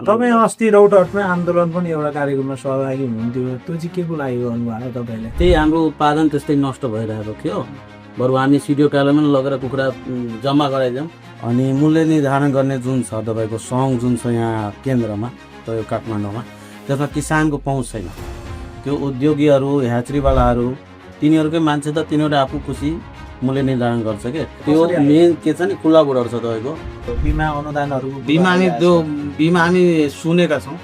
तपाईँ अस्ति रौतहटमै आन्दोलन पनि एउटा कार्यक्रममा सहभागी हुनुहुन्थ्यो, त्यो चाहिँ के को लागि गर्नुभयो तपाईँले? त्यही हाम्रो उत्पादन त्यस्तै नष्ट भइरहेको थियो। बरु हामी सिडिओ कार्यालयमा लगेर कुखुरा जम्मा गराइदियौँ। अनि मूल्य निर्धारण गर्ने जुन छ तपाईँको सङ्घ जुन छ यहाँ केन्द्रमा तपाईँको काठमाडौँमा, त्यसमा किसानको पहुँच छैन। त्यो उद्योगीहरू ह्याचरीवालाहरू तिनीहरूकै मान्छे त तिनीहरू आफू खुसी मूल्य निर्धारण गर्छ के। त्यो मेन के छ नि खुल्ला बोर्डर छ तपाईँको। बिमा अनुदानहरू बिमा हामी सुनेका छौँ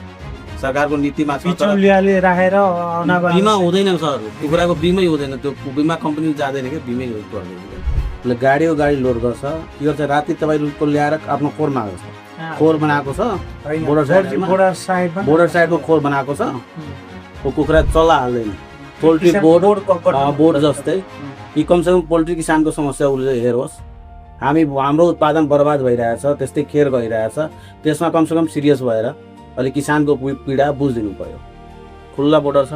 सरकारको नीतिमा छ। बिचौलियाले राखेर बिमा हुँदैन सर, कुखुराको बिमै हुँदैन। त्यो बिमा कम्पनी जाँदैन कि बिमै गर्दैन। गाडी लोड गर्छ। यो चाहिँ राति तपाईँको ल्याएर आफ्नो खोरमा आएको छ, खोर बनाएको छ बोर्डर साइडको खोर बनाएको छ। त्यो कुखुरा चल्ला हाल्दैन। पोल्ट्री बोर्ड जस्तै कि कमसेकम पोल्ट्री किसानको समस्या उसले हेरोस्। हाम्रो उत्पादन बर्बाद भइरहेछ, त्यस्तै खेर गइरहेछ। त्यसमा कमसेकम सिरियस भएर अलिक किसानको पीडा बुझिदिनु पर्यो। खुल्ला बोर्डर छ,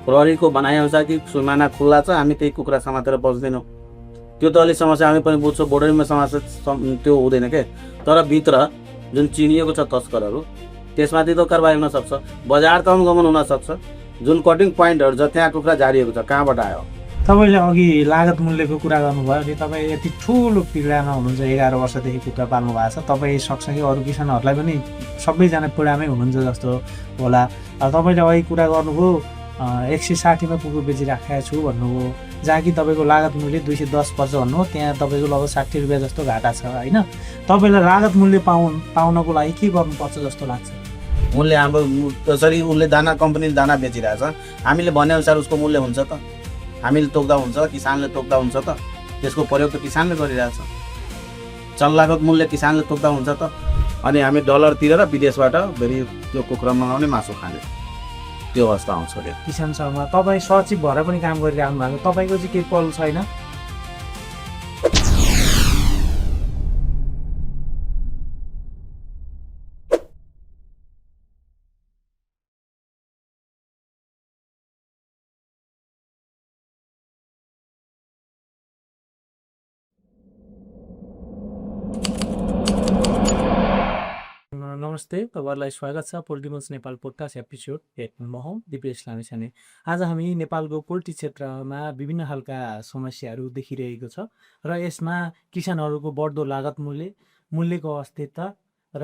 प्रहरीको भनाइअनुसार कि सुमाना खुल्ला छ, हामी त्यही कुखुरा समातेर बस्दैनौँ। त्यो त अलिक समस्या हामी पनि बुझ्छौँ, बोर्डरमा समस्या त्यो हुँदैन के। तर भित्र जुन चिनिएको छ तस्करहरू, त्यसमाथि त कारबाही हुनसक्छ। बजार त अनुगमन हुनसक्छ। जुन कटिङ पोइन्टहरू छ त्यहाँ कुखुरा झारिएको छ, कहाँबाट आयो? तपाईँले अघि लागत मूल्यको कुरा गर्नुभयो कि तपाईँ यति ठुलो पीडामा हुनुहुन्छ, 11 वर्षदेखि कुखुरा पाल्नु भएको छ। तपाईँ सँगसँगै अरू किसानहरूलाई पनि सबैजना पीडामै हुनुहुन्छ जस्तो होला। तपाईँले अघि कुरा गर्नुभयो 160मा कुकुर बेचिराखेको छु भन्नुभयो, जहाँ कि तपाईँको लागत मूल्य 210 पर्छ भन्नुभयो। त्यहाँ तपाईँको लगभग 60 रुपियाँ जस्तो घाटा छ होइन। तपाईँलाई लागत मूल्य पाउनको लागि के गर्नुपर्छ जस्तो लाग्छ? मूल्य हाम्रो जसरी उसले दाना कम्पनीले दाना बेचिरहेछ, हामीले भनेअनुसार उसको मूल्य हुन्छ त? हामीले तोक्दा हुन्छ, किसानले तोक्दा हुन्छ त? त्यसको प्रयोग त किसानले गरिरहेछ। चल्लाको मूल्य किसानले तोक्दा हुन्छ त? अनि हामी डलर तिरेर विदेशबाट फेरि त्यो कुखुरा मगाउने मासु खाने त्यो अवस्था आउँछ। किसान सङ्घमा तपाईँ सचिव भएर पनि काम गरिरहनु भएको, तपाईँको चाहिँ केही पल छैन? नमस्ते, तपाईँहरूलाई स्वागत छ पोल्ट्रीमन्स नेपाल पोडकास्ट एपिसोड 8 मा हौँ दिपेश लामिछाने। आज हामी नेपालको पोल्ट्री क्षेत्रमा विभिन्न खालका समस्याहरू देखिरहेको छ र यसमा किसानहरूको बढ्दो लागत मूल्यको अस्थिरता र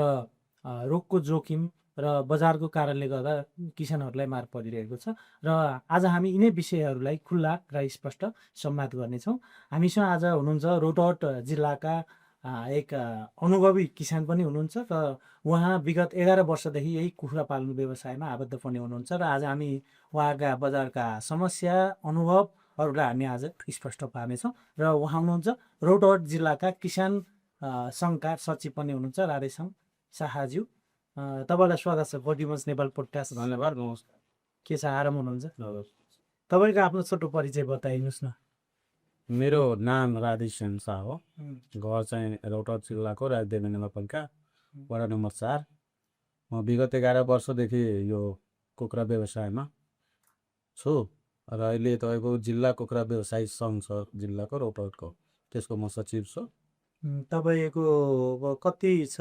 रोगको जोखिम र बजारको कारणले गर्दा किसानहरूलाई मार परिरहेको छ। र आज हामी यिनै विषयहरूलाई खुल्ला र स्पष्ट संवाद गर्नेछौँ। हामीसँग आज हुनुहुन्छ रौतहट जिल्लाका एक अनुभवी किसान पनि हुनुहुन्छ र उहाँ विगत 11 वर्षदेखि यही कुखुरा पाल्नु व्यवसायमा आबद्ध पनि हुनुहुन्छ र आज हामी उहाँका बजारका समस्या अनुभवहरूलाई हामी आज स्पष्ट पार्नेछौँ। र उहाँ हुनुहुन्छ रौतहट जिल्लाका किसान सङ्घका सचिव पनि हुनुहुन्छ राधेश्याम शाहज्यू। तपाईँलाई स्वागत छ पोल्ट्रीमन्स नेपाल पोडकास्ट। धन्यवाद। के छ, आराम हुनुहुन्छ? तपाईँको आफ्नो छोटो परिचय बताइदिनुहोस् न। मेरो नाम राधेश्याम शाह हो। घर चाहिँ रौतहट जिल्लाको राजदेवी नगरपालिका वडा नम्बर 4। म विगत 11 वर्षदेखि यो कुखुरा व्यवसायमा छु र अहिले तपाईँको जिल्ला कुखुरा व्यवसायी सङ्घ छ जिल्लाको रौतहटको, त्यसको म सचिव छु। तपाईँको कति छ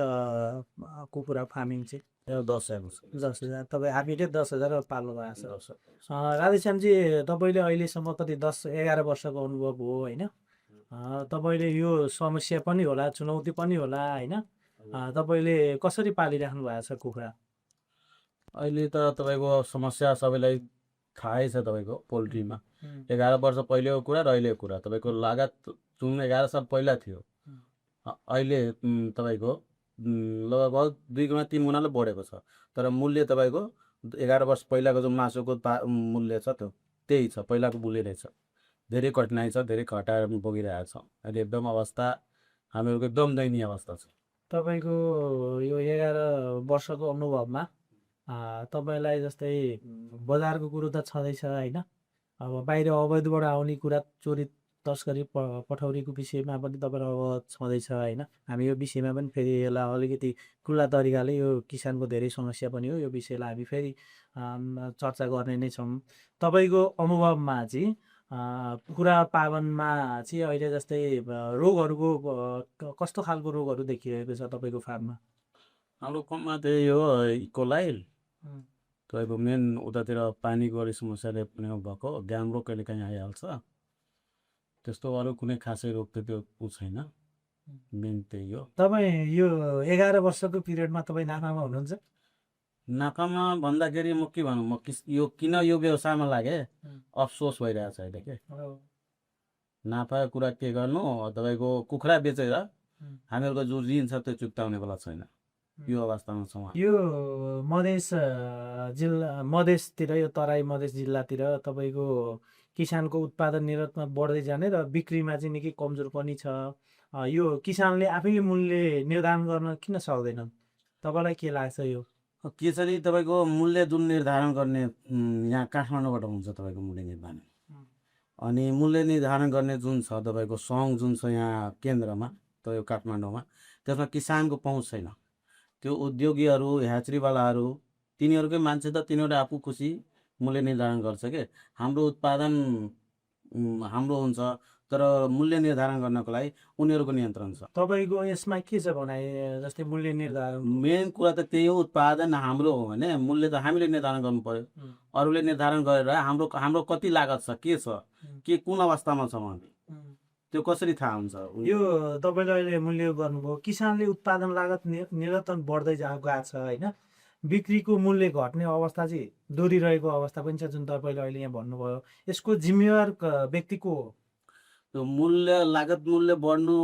कुखुरा फार्मिङ चाहिँ? 10,000। तपाईँ हामीले 10,000 पाल्नु भएको छ। राधेश्यामजी, तपाईँले अहिलेसम्म कति 10-11 वर्षको अनुभव हो होइन? तपाईँले यो समस्या पनि होला, चुनौती पनि होला होइन? तपाईँले कसरी पालिराख्नु भएको छ कुखुरा? अहिले त तपाईँको समस्या सबैलाई थाहै छ। तपाईँको पोल्ट्रीमा 11 वर्ष पहिलेको कुरा र अहिलेको कुरा, तपाईँको लागत जुन 11 साल पहिला थियो अहिले तपाईँको लगभग 2 गुणा 3 गुणाले बढेको छ। तर मूल्य तपाईँको 11 वर्ष पहिलाको जुन मासुको मूल्य छ त्यही छ, पहिलाको मूल्य नै छ। धेरै कठिनाइ छ, धेरै घटाएर बोकिरहेको छ। अहिले एकदम अवस्था हामीहरूको एकदम दयनीय अवस्था छ। तपाईँको यो 11 वर्षको अनुभवमा तपाईँलाई जस्तै बजारको कुरो त छँदैछ होइन, अब बाहिर अवैधबाट आउने कुरा, चोरी तस्करी पठौरीको विषयमा पनि तपाईँलाई अवगत छँदैछ होइन। हामी यो विषयमा पनि फेरि यसलाई अलिकति खुल्ला तरिकाले, यो किसानको धेरै समस्या पनि हो, यो विषयलाई हामी फेरि चर्चा गर्ने नै छौँ। तपाईँको अनुभवमा चाहिँ कुखुरा पालनमा चाहिँ अहिले जस्तै रोगहरूको कस्तो खालको रोगहरू देखिरहेको छ तपाईँको फार्ममा? हाम्रो कममा त्यही हो इकोलाइल तपाईँको मेन उतातिर पानीको अलिक समस्याले पनि भएको ड्याम रोग कहिले काहीँ आइहाल्छ त्यस्तो अरू कुनै खासै रोग त त्यो ऊ छैन मेन त्यही हो तपाईँ यो 11 वर्षको पिरियडमा तपाईँ नाफामा हुनुहुन्छ? नाफामा भन्दाखेरि म के भनौँ म यो किन यो व्यवसायमा लागेँ अफसोस भइरहेछ अहिले के नाफाको कुरा के गर्नु तपाईँको कुखुरा बेचेर हामीहरूको जो ऋण छ त्यो चुक्ताउने बेला छैन यो अवस्थामा छौँ हामी। यो मधेस जिल्ला मधेसतिर यो तराई मधेस जिल्लातिर तपाईँको किसानको उत्पादन निर्यातमा बढ्दै जाने र बिक्रीमा चाहिँ निकै कमजोर पनि छ। यो किसानले आफैले मूल्य निर्धारण गर्न किन सक्दैनन्? तपाईँलाई के लाग्छ यो? के छ नि तपाईँको मूल्य जुन निर्धारण गर्ने यहाँ काठमाडौँबाट हुन्छ तपाईँको मूल्य निर्धारण अनि मूल्य निर्धारण गर्ने जुन छ तपाईँको सङ्घ जुन छ यहाँ केन्द्रमा तपाईँको काठमाडौँमा त्यसमा किसानको पहुँच छैन त्यो उद्योगीहरू ह्याचरीवालाहरू तिनीहरूकै मान्छे त तिनीहरू आफू खुसी मूल्य निर्धारण गर्छ के हाम्रो उत्पादन हाम्रो हुन्छ तर मूल्य निर्धारण गर्नको लागि उनीहरूको नियन्त्रण छ। तपाईँको यसमा के छ भनाइ जस्तै मूल्य निर्धारण मेन कुरा त त्यही हो उत्पादन हाम्रो हो भने मूल्य त हामीले निर्धारण गर्नु पर्यो अरूले निर्धारण गरेर हाम्रो हाम्रो कति लागत छ के कुन अवस्थामा छौँ हामी त्यो कसरी थाहा हुन्छ? यो तपाईँले अहिले मूल्य गर्नुभयो किसानले उत्पादन लागत निरन्तन बढ्दै गएको छ होइन बिक्रीको मूल्य घट्ने अवस्था चाहिँ दोहोरिरहेको अवस्था पनि छ जुन तपाईँले अहिले यहाँ भन्नुभयो यसको जिम्मेवार व्यक्ति को हो? त्यो मूल्य लागत मूल्य बढ्नु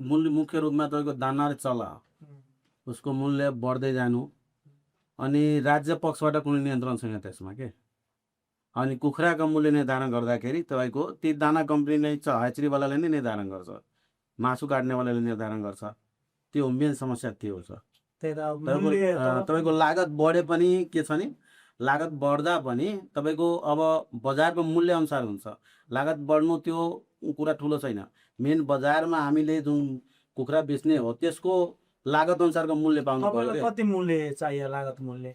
मूल्य मुख्य रूपमा तपाईँको दाना र चल्ला उसको मूल्य बढ्दै जानु अनि राज्य पक्षबाट कुनै नियन्त्रण छैन त्यसमा के अनि कुखुराको मूल्य निर्धारण गर्दाखेरि तपाईँको ती दाना कम्पनी नै छ ह्याचरीवालाले नै निर्धारण गर्छ मासु काट्नेवालाले निर्धारण गर्छ त्यो मेन समस्या त्यो छ। तपाईँको लागत बढे पनि के छ नि लागत बढ्दा पनि तपाईँको अब बजारको मूल्य अनुसार हुन्छ लागत बढ्नु त्यो कुरा ठुलो छैन मेन बजारमा हामीले जुन कुखुरा बेच्ने हो त्यसको लागत अनुसारको मूल्य पाउनु पर्यो। कति मूल्य चाहियो लागत मूल्य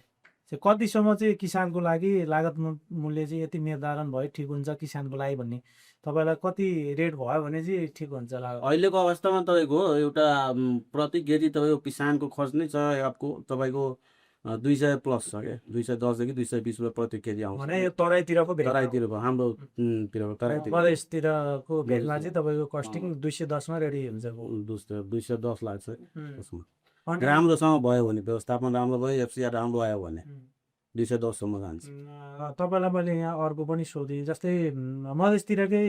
कतिसम्म चाहिँ किसानको लागि लागत मूल्य चाहिँ यति निर्धारण भयो ठिक हुन्छ किसानको लागि भन्ने तपाईँलाई कति रेट भयो भने चाहिँ ठिक हुन्छ लागत? अहिलेको अवस्थामा तपाईँको एउटा प्रति केजी तपाईँको किसानको खर्च नै छ आपको तपाईँको 200 प्लस छ क्या 210 देखि 220 रुपियाँ प्रति केजी आउँछ भने यो तराईतिरको हाम्रो तराईतिर मधेसतिरको भेटमा चाहिँ तपाईँको कस्टिङ 210मा रेडी हुन्छ 210 लाग्छ त्यसमा राम्रोसँग भयो भने व्यवस्थापन राम्रो भयो एफसिआर राम्रो आयो भने 210सम्म जान्छ। तपाईँलाई मैले यहाँ अर्को पनि सोधेँ जस्तै मधेसतिरकै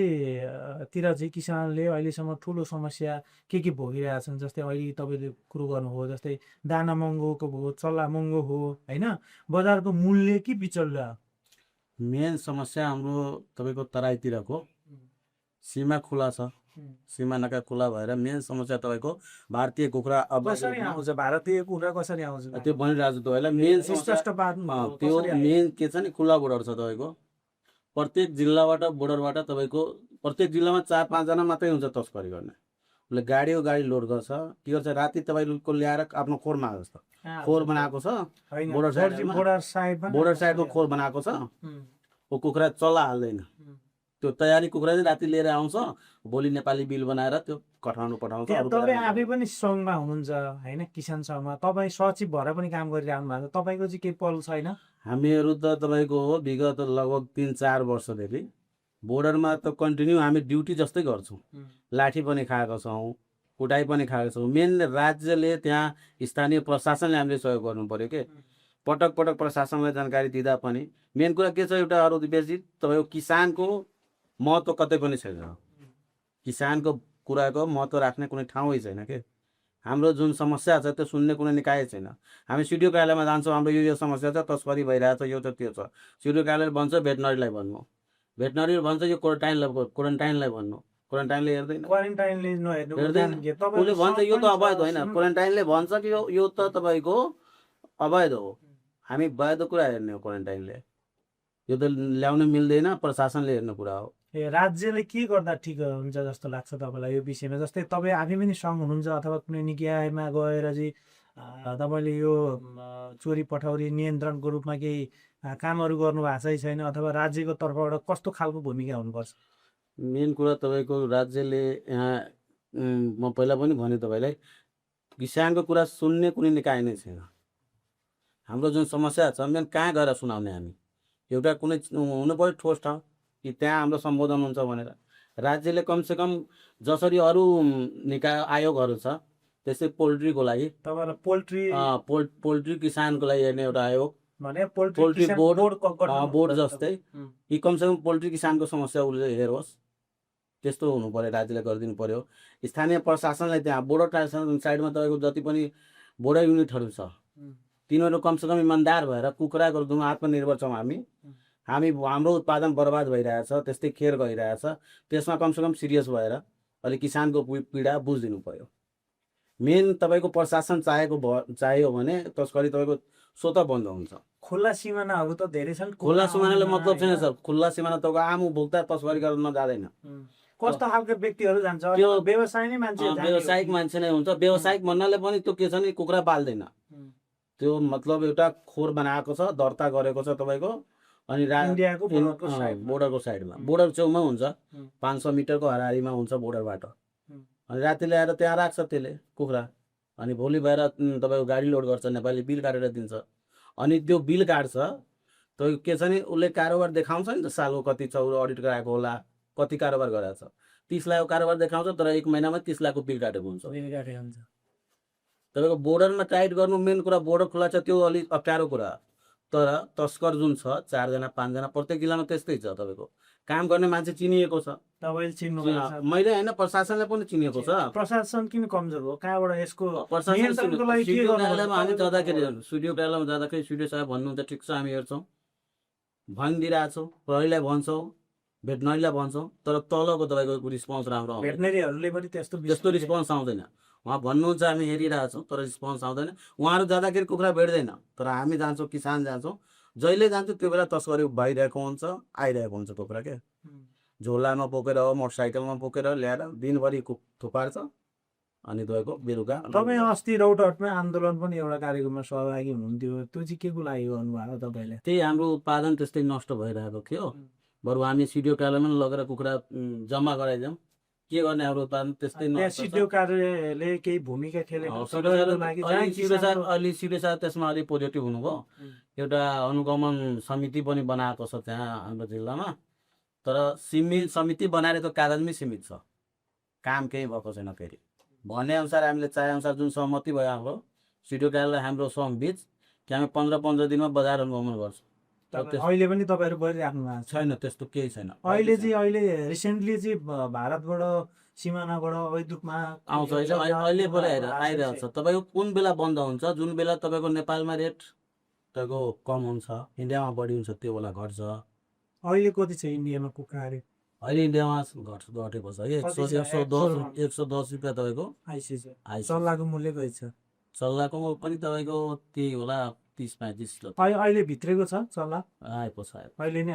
चाहिँ किसानले अहिलेसम्म ठुलो समस्या के भोगिरहेछन् जस्तै अहिले तपाईँले कुरो गर्नुभयो जस्तै दाना महँगोको भयो चल्ला महँगो हो होइन बजारको मूल्य के बिचल्ला? मेन समस्या हाम्रो तपाईँको तराईतिरको सीमा खुला छ सीमा नाका खुला भएर मेन समस्या तपाईँको भारतीय कुखुरा अब कसरी आउँछ भारतीय कुखुरा कसरी आउँछ त्यो भनिरहेको छु तपाईँलाई मेन त्यो मेन के छ नि खुला बोर्डर छ तपाईँको प्रत्येक जिल्लाबाट बोर्डरबाट तपाईँको प्रत्येक जिल्लामा 4-5 जना मात्रै हुन्छ तस्करी गर्ने उसले गाडी लोड गर्छ के गर्छ राति तपाईँको ल्याएर आफ्नो खोरमा जस्तो खोर बनाएको छ बोर्डर साइडको खोर बनाएको छ ऊ कुखुरा चल्ला हाल्दैन त्यो तयारी कुखुरा चाहिँ राति लिएर आउँछ भोलि नेपाली बिल बनाएर त्यो काठमाडौँ पठाउँछ। तपाईँ आफै पनि सङ्घमा हुनुहुन्छ होइन किसान सङ्घमा तपाईँ सचिव भएर पनि काम गरिरहनु भएको छ तपाईँको चाहिँ केही पहल छैन? हामीहरू त तपाईँको विगत लगभग 3-4 वर्षदेखि बोर्डरमा त कन्टिन्यू हामी ड्युटी जस्तै गर्छौँ लाठी पनि खाएका छौँ कुटाइ पनि खाएका छौँ मेन राज्यले त्यहाँ स्थानीय प्रशासनले हामीले सहयोग गर्नु पर्यो के पटक प्रशासनलाई जानकारी दिँदा पनि मेन कुरा के छ एउटा अरू बेसी तपाईँको किसानको महत्त्व कतै पनि छैन किसानको कुराको महत्त्व राख्ने कुनै ठाउँै छैन के हाम्रो जुन समस्या छ त्यो सुन्ने कुनै निकाय छैन। हामी सिडिओ कार्यालयमा जान्छौँ हाम्रो यो समस्या छ तस्करी भइरहेछ यो छ त्यो छ सिडिओ कार्यालयले भन्छ भेटनरीलाई भन्नु भेटनरीले भन्छ यो क्वारेन्टाइनलाई भन्नु क्वारेन्टाइनले हेर्दैन उसले भन्छ यो त अवैध होइन क्वारेन्टाइनले भन्छ कि यो त तपाईँको अवैध हो हामी वैध कुरा हेर्ने हो क्वारेन्टाइनले यो त ल्याउन मिल्दैन प्रशासनले हेर्ने कुरा हो। राज्यले के गर्दा ठिक हुन्छ जस्तो लाग्छ तपाईँलाई यो विषयमा जस्तै तपाईँ आफै पनि सङ्घ हुनुहुन्छ अथवा कुनै निकायमा गएर चाहिँ तपाईँले यो चोरी पठौरी नियन्त्रणको रूपमा केही कामहरू गर्नुभएको चाहिँ छैन अथवा राज्यको तर्फबाट कस्तो खालको भूमिका हुनुपर्छ? मेन कुरा तपाईँको राज्यले यहाँ म पहिला पनि भने तपाईँलाई किसानको कुरा सुन्ने कुनै निकाय नै छैन। हाम्रो जुन समस्या छ मेन कहाँ गएर सुनाउने हामी? एउटा कुनै हुनु पर्यो ठोस ठाउँ कि त्यहाँ हाम्रो सम्बोधन हुन्छ भनेर। राज्यले कमसेकम जसरी अरू निकाय आयोगहरू छ त्यस्तै पोल्ट्रीको लागि तपाईँलाई पोल्ट्री पोल्ट्री किसानको लागि हेर्ने एउटा आयोग, भने पोल्ट्री पोल्ट्री किसान बोर्ड गठन बोर्ड हुनुपर्छ। जस्तै कि कमसेकम पोल्ट्री किसानको समस्या उसले हेरोस्, त्यस्तो हुनु पर्यो, राज्यले गरिदिनु पर्यो। स्थानीय प्रशासनलाई त्यहाँ बोर्डर ट्रान्सफर साइडमा तपाईँको जति पनि बोर्डर युनिटहरू छ तिनीहरू कमसेकम इमान्दार भएर कुखुराको दुधमा आत्मनिर्भर छौँ हामी, हाम्रो उत्पादन बर्बाद भइरहेछ, त्यस्तै खेर गइरहेछ, त्यसमा कमसेकम सिरियस भएर अलिक किसानको पीडा बुझिदिनु पर्यो। मेन तपाईँको प्रशासन चाहियो भने तस्करी तपाईँको स्वतः बन्द हुन्छ। खुल्ला सिमानाहरू त धेरै छन्। खुल्ला सिमानाले मतलब छैन सर। खुल्ला सिमाना तपाईँको आम उपभोक्ता तस्करी गर्न जाँदैन। कस्तो खालको व्यक्तिहरू जान्छ? त्यो व्यवसाय नै मान्छे जाने हो। व्यावसायिक मान्छे नै हुन्छ। व्यावसायिक भन्नाले पनि त्यो के छ नि, कुखुरा पाल्दैन, त्यो मतलब एउटा खोर बनाएको छ, दर्ता गरेको छ तपाईँको, अनि इन्डियाको बोर्डरको साइडमा, बोर्डर छेउमा हुन्छ, 500 मिटरको हरारीमा हुन्छ बोर्डरबाट। अनि राति ल्याएर त्यहाँ राख्छ त्यसले कुखुरा, अनि भोलि भएर तपाईँको गाडी लोड गर्छ, नेपाली बिल काटेर दिन्छ। अनि त्यो बिल काट्छ तपाईँको के छ नि, उसले कारोबार देखाउँछ नि त, सालको कति छ अडिट गराएको होला, कति कारोबार गराएको छ, 30 लाखको कारोबार देखाउँछ, तर 1 महिनामा 30 लाखको बिल काटेको हुन्छ। तपाईँको बोर्डरमा टाइट गर्नु मेन कुरा, बोर्डर खुला छ त्यो अलिक अप्ठ्यारो कुरा। तर तस्कर जुन छ 4 जना 5 जना प्रत्येक जिल्लामा त्यस्तै छ। तपाईँको काम गर्ने मान्छे चिनिएको छ, तपाईँले चिन्नु मैले होइन प्रशासनले पनि चिनिएको छ। प्रशासन किन कमजोर हो? कहाँबाट यसको नियन्त्रणको लागि के गर्नु? हामी जाँदाखेरि स्टुडियो कार्यालयमा जाँदाखेरि स्टुडियो साहब भन्नुहुन्छ ठिक छ हामी हेर्छौँ भनिदिइरहेछौँ, प्रहरीलाई भन्छौँ, भेटनरीलाई भन्छौँ, तर तलको तपाईँको रिस्पोन्स राम्रो आउँदैन। भेटनरीहरूले पनि त्यस्तो रिस्पोन्स आउँदैन। उहाँ भन्नुहुन्छ हामी हेरिरहेछौँ तर रिस्पोन्स आउँदैन। उहाँहरू जाँदाखेरि कुखुरा भेट्दैन, तर हामी जान्छौँ, किसान जान्छौँ, जहिले जान्छौँ त्यो बेला तस्करी भइरहेको हुन्छ, आइरहेको हुन्छ कुखुरा के। झोलामा बोकेर हो, मोटरसाइकलमा बोकेर ल्याएर दिनभरि थुपार्छ, अनि तपाईँको बेलुका। तपाईँ अस्ति रौतहटमा आन्दोलन पनि एउटा कार्यक्रममा सहभागी हुनुहुन्थ्यो, त्यो चाहिँ के को लागि गर्नुभयो तपाईँले? त्यही हाम्रो उत्पादन त्यस्तै नष्ट भइरहेको थियो। बरु हामी सिडिओ कार्यालयमा लगेर कुखुरा जम्मा गराइदियौँ, के गर्ने हाम्रो उत्पादन त्यस्तै सिडिओ कार्यालयले केही भूमिका खेलेको? अलि सिडिओ साहब त्यसमा अलिक पोजिटिभ हुनुभयो। एउटा अनुगमन समिति पनि बनाएको छ त्यहाँ हाम्रो जिल्लामा, तर सीमित समिति बनाएर त्यो कागजमै सीमित छ, काम केही भएको छैन। फेरि भनेअनुसार हामीले चाहेअनुसार जुन सहमति भयो हाम्रो सिडिओ कार्यालय हाम्रो समबिच कि हामी 15-15 दिनमा बजार अनुगमन गर्छौँ। अहिले पनि तपाईँहरू गरिराख्नु भएको छैन? त्यस्तो केही छैन। अहिले रिसेन्टली चाहिँ भारतबाट सिमानाबाट अवैध रूपमा आउँछ, अहिले पनि आइरहेको छ। तपाईँको कुन बेला बन्द हुन्छ, जुन बेला तपाईँको नेपालमा रेट तपाईँको कम हुन्छ, इन्डियामा बढी हुन्छ, त्यो बेला घट्छ। अहिले कति छ इन्डियामा कुखुरा रेट? अहिले इन्डियामा घटेको छ 110 रुपियाँ तपाईँको आइसिस। चल्लाको मूल्य कति छ? चल्लाको पनि तपाईँको त्यही होला 30-35। अहिले भित्रेको छ चल्ला? आएको छ अहिले नै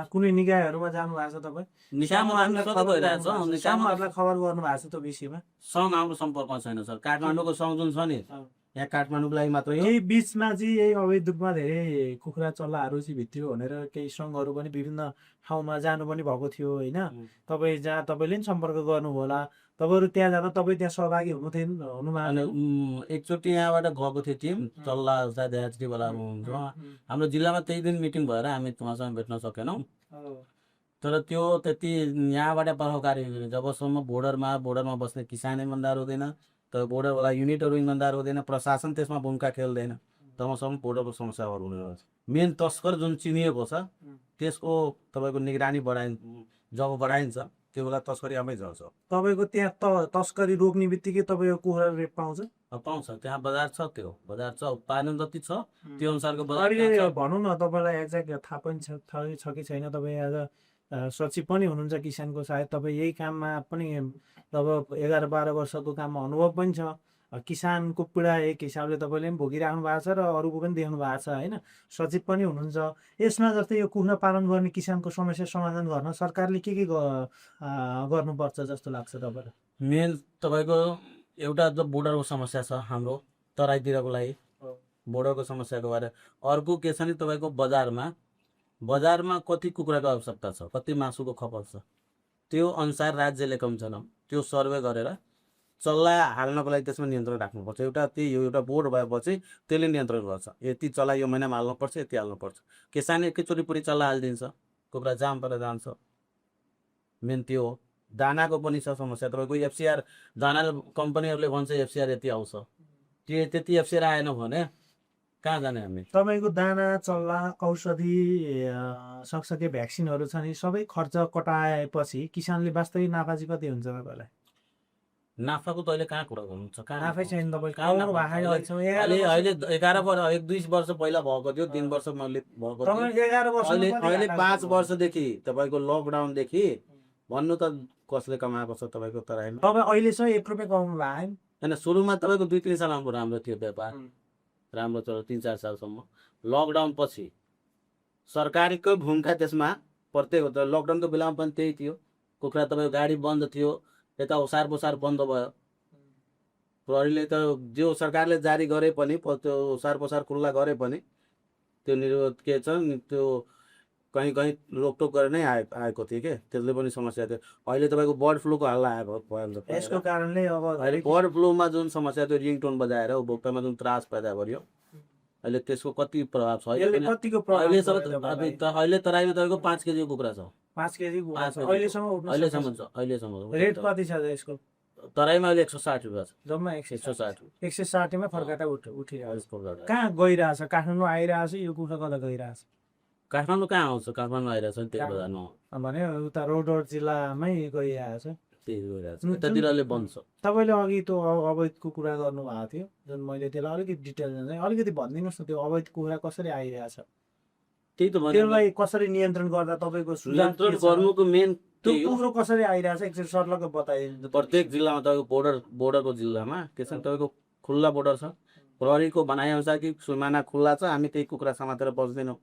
कुनै निकायहरूमा जानु भएको छ तपाईँ? निकायमा हामीलाई खबर भइरहेको छ, निकायहरूलाई खबर गर्नु भएको छ त्यो विषयमा? सङ्घ हाम्रो सम्पर्कमा छैन सर। काठमाडौँको सङ्घ जुन छ नि, यहाँ काठमाडौँको लागि मात्रै हो। यही बिचमा चाहिँ यही अवैध रूपमा धेरै कुखुरा चल्लाहरू चाहिँ भित्रियो भनेर केही सङ्घहरू पनि विभिन्न ठाउँमा जानु पनि भएको थियो होइन? तपाईँ जहाँ तपाईँले नि सम्पर्क गर्नुभयो होला, तपाईँहरू त्यहाँ जाँदा तपाईँ त्यहाँ सहभागी हुनुभएको? एकचोटि यहाँबाट गएको थियो टिम, चल्ला बेला हुनुहुन्छ। हाम्रो जिल्लामा त्यही दिन मिटिङ भएर हामी उहाँसँग भेट्न सकेनौँ। तर त्यो त्यति यहाँबाट प्रभावकारी हुँदैन जबसम्म बोर्डरमा बस्ने किसान इमान्दार हुँदैन, तर बोर्डरवाला युनिटहरू इमान्दार हुँदैन, प्रशासन त्यसमा भूमिका खेल्दैन, तबसम्म बोर्डरको समस्याहरू हुने गर्छ। मेन तस्कर जुन चिनिएको छ त्यसको तपाईँको निगरानी जब बढाइन्छ त्यो बेला तस्करी आमै झर्छ। तपाईँको त्यहाँ तस्करी रोक्ने बित्तिकै तपाईँको कुखुरा रेट पाउँछ? पाउँछ, त्यहाँ बजार छ, त्यो बजार छ, उत्पादन जति छ त्यो अनुसारको बजार। अहिले भनौँ न तपाईँलाई एक्ज्याक्ट थाहा पनि छ कि छैन, तपाईँ आज सचिव पनि हुनुहुन्छ किसानको, सायद तपाईँ यही काममा पनि अब 11-12 वर्षको काममा अनुभव पनि छ। किसानको पीडा एक हिसाबले तपाईँले पनि भोगिराख्नु भएको छ र अरूको पनि देख्नु भएको छ होइन? सचिव पनि हुनुहुन्छ। यसमा जस्तै यो कुखुरा पालन गर्ने किसानको समस्या समाधान गर्न सरकारले के गर्नुपर्छ जस्तो लाग्छ तपाईँलाई? मेन तपाईँको एउटा त बोर्डरको समस्या छ हाम्रो तराईतिरको लागि, बोर्डरको समस्याको बारे। अर्को के छ नि तपाईँको बजारमा कति कुखुराको आवश्यकता छ, कति मासुको खपत छ, त्यो अनुसार राज्यले कम छैन त्यो सर्वे गरेर चल्ला हाल्नको लागि त्यसमा नियन्त्रण राख्नुपर्छ। एउटा त्यही हो, एउटा बोर्ड भएपछि त्यसले नियन्त्रण गर्छ, यति चल्ला यो महिनामा हाल्नुपर्छ, यति हाल्नुपर्छ। किसान एकैचोटि पुरै चल्ला हालिदिन्छ, कुखुरा जाम पर जान्छ। मेन त्यो हो। दानाको पनि छ समस्या। तपाईँको एफसिआर दाना कम्पनीहरूले भन्छ एफसिआर यति आउँछ, त्यति एफसिआर आएन भने कहाँ जाने हामी? तपाईँको दाना चल्ला औषधि सकसके भ्याक्सिनहरू छ नि सबै खर्च कटाएपछि किसानले वास्तविक नाफा चाहिँ कति हुन्छ तपाईँलाई? नाफाको त अहिले कहाँ कुरा गर्नुहुन्छ? नाफै छैन तपाईँको कहाँ नाफा? अहिले 11 वर्ष 1-2 वर्ष पहिला भएको थियो, 3 वर्ष मैले भएको थियो। 11 वर्ष अहिले 5 वर्षदेखि तपाईँको लकडाउनदेखि भन्नु त कसले कमाएको छ तपाईँको तराईमा? तपाईँ अहिलेसम्म 1 रुपियाँ कमाउनु भएको होइन, सुरुमा तपाईँको 2-3 सालमा राम्रो थियो व्यापार, राम्रो चल्यो 3-4 सालसम्म। लकडाउन पछि सरकारकै भूमिका त्यसमा प्रत्येक हो। लकडाउनको बेलामा पनि त्यही थियो, कुखुरा तपाईँको गाडी बन्द थियो, यता ओसार पोसार बन्द भयो। प्रहरीले त जो सरकारले जारी गरे पनि त्यो ओसार पोसार खुल्ला गरे पनि त्यो निरोध के छ त्यो कहीँ कहीँ रोकटोक गरेर नै आएको थियो के, त्यसले पनि समस्या थियो। अहिले तपाईँको बर्ड फ्लूको हल्ला आएको भयो। यसको कारणले अब अहिले बर्ड फ्लूमा जुन समस्या थियो, रिङटोन बजाएर उपभोक्तामा जुन त्रास पैदा गर्यो, अहिले त्यसको कति प्रभाव छ? अहिले तराईमा तपाईँको 5 केजी कुखुरा छ, 5 केजी अहिलेसम्म छ। अहिलेसम्म रेट कति छ यसको? तराईमा अहिले 160 रुपियाँ छ, जम्मा 160। 160 मा फर्काटा उठिरहेको छ। कहाँ गइरहेछ? काठमाडौँ आइरहेछ? यो कुखुरा कता गइरहेछ? काठमाडौँ कहाँ आउँछ? काठमाडौँ आइरहेछ नि, त्यही बजारमा भने उता रोड जिल्लामै गइरहेछ, त्यही गइरहेछ। त्यतातिरले बन्द छ। तपाईँले अघि त्यो अवैधको कुरा गर्नुभएको थियो, जुन मैले त्यसलाई अलिकति डिटेल जान्दै, अलिकति भनिदिनुहोस् न त्यो अवैध कुखुरा कसरी आइरहेछ? त्यही त त्यसलाई कसरी नियन्त्रण गर्दा तपाईँको नियन्त्रण गर्नुको मेन त्यो कुखुरा कसरी आइरहेछ एकचोटि सर्लक्क बताइदिनु। प्रत्येक जिल्लामा तपाईँको बोर्डरको जिल्लामा के छ, तपाईँको खुल्ला बोर्डर छ। प्रहरीको भनाइअनुसार कि सुमाना खुल्ला छ, हामी त्यही कुखुरा समातेर बस्दैनौँ।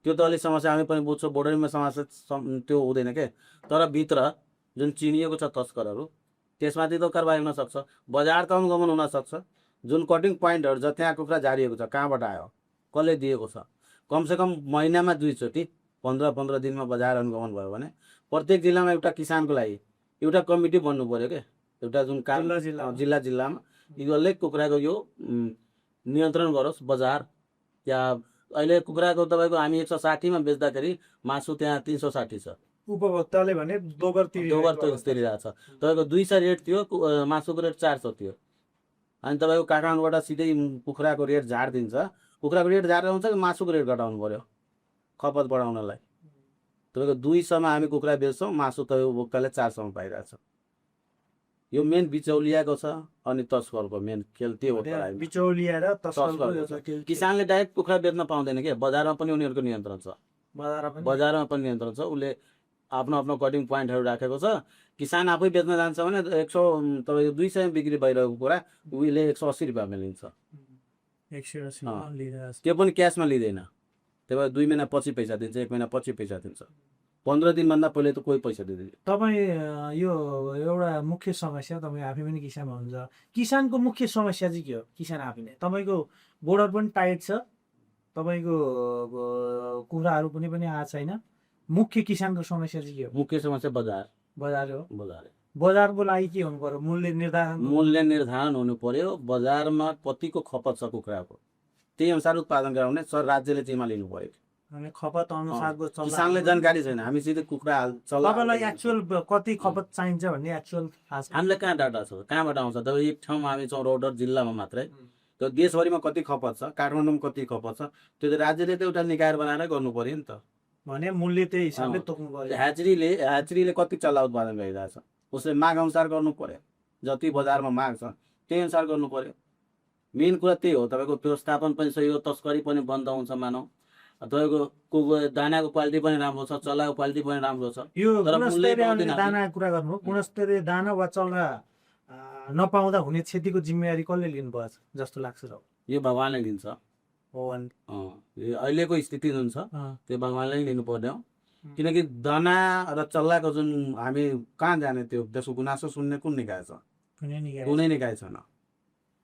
त्यो त अलिक समस्या हामी पनि बुझ्छौँ, बोर्डरमा समस्या त्यो हुँदैन के। तर भित्र जुन चिनिएको छ तस्करहरू, त्यसमाथि त कारबाही हुनसक्छ, बजार त अनुगमन हुनसक्छ। जुन कटिङ पोइन्टहरू छ त्यहाँ कुखुरा झारिएको छ, कहाँबाट आयो, कसले दिएको छ, कमसेकम महिनामा 2 चोटि 15-15 दिनमा बजार अनुगमन भयो भने प्रत्येक जिल्लामा एउटा किसानको लागि एउटा कमिटी बन्नु पर्यो क्या। एउटा जुन काम जिल्लामा यसले कुखुराको यो नियन्त्रण गरोस् बजार। या अहिले कुखुराको तपाईँको हामी 160 मा बेच्दाखेरि मासु त्यहाँ 360 छ। उपभोक्ताले भने दोबर तिरिरहेको छ। तपाईँको 200 रेट थियो, मासुको रेट 400 थियो। अनि तपाईँको काठमाडौँबाट सिधै कुखुराको रेट झारिदिन्छ। कुखुराको रेट झारेर हुन्छ कि मासुको रेट घटाउनु पर्यो खपत बढाउनलाई। तपाईँको 200 मा हामी कुखुरा बेच्छौँ, मासु तपाईँको उपभोक्ताले 400 मा पाइरहेछ। यो मेन बिचौलियाको छ अनि तस्करको मेन खेल त्यो हो। बिचौलिया र तस्करको किसानले डाइरेक्ट कुखुरा बेच्न पाउँदैन के, बजारमा पनि उनीहरूको नियन्त्रण छ। बजारमा पनि नियन्त्रण छ। उसले आफ्नो आफ्नो कटिङ पोइन्टहरू राखेको छ। किसान आफै बेच्न जान्छ भने 100 तपाईँको 200 मा बिक्री भइरहेको कुरा उसले 180 रुपियाँमा लिन्छ। 180 त्यो पनि क्यासमा लिँदैन। त्यही भएर 2 महिना पछि पैसा दिन्छ, 1 महिना पछि पैसा दिन्छ। 15 दिनभन्दा पहिले त कोही पैसा दिँदैन। तपाईँ यो एउटा मुख्य समस्या, तपाईँ आफै पनि किसान हुनुहुन्छ, किसानको मुख्य समस्या चाहिँ के हो? किसान आफै नै तपाईँको बोर्डर पनि टाइट छ, तपाईँको कुखुराहरू पनि आएको छैन, मुख्य किसानको समस्या चाहिँ के हो? मुख्य समस्या बजार हो। बजारको लागि के हुनु पर्यो? मूल्य निर्धारण हुनु पर्यो। बजारमा कतिको खपत छ कुखुराको, त्यही अनुसार उत्पादन गराउने राज्यले जिम्मा लिनु पर्यो। खपत अनुसारको किसानले जानकारी छैन। हामी सिधै कुखुरा तपाईँलाई एक्चुअल कति खपत चाहिन्छ भन्ने एक्चुअल हामीलाई कहाँ डाटा छ, कहाँबाट आउँछ? त एक ठाउँमा हामी छौँ रोडर जिल्लामा मात्रै, त्यो देशभरिमा कति खपत छ, काठमाडौँमा कति खपत छ, त्यो त राज्यले त एउटा निकाय बनाएर गर्नु पर्यो नि त। भने मूल्य त्यही हिसाबले तोक्नु पर्यो। ह्याचरीले कति चल्ला उत्पादन गरिरहेछ, उसले माग अनुसार गर्नु पर्यो। जति बजारमा माग छ त्यही अनुसार गर्नु पर्यो। मेन कुरा त्यही हो। तपाईँको व्यवस्थापन पनि सही हो, तस्करी पनि बन्द हुन्छ। मानौ तपाईँको दानाको क्वालिटी पनि राम्रो छ, चल्लाको क्वालिटी पनि राम्रो छ। यो दाना कुरा गर्नु, गुणस्तरीय दाना वा चल्ला नपाउँदा हुने क्षतिको जिम्मेवारी कसले लिनुपर्छ जस्तो लाग्छ र? यो भगवानले लिन्छ। अहिलेको स्थिति जुन छ त्यो भगवानले नै लिनु पर्ने हो। किनकि दाना र चल्लाको जुन हामी कहाँ जाने, त्यो त्यसको गुनासो सुन्ने कुन निकाय छ? कुनै निकाय छैन।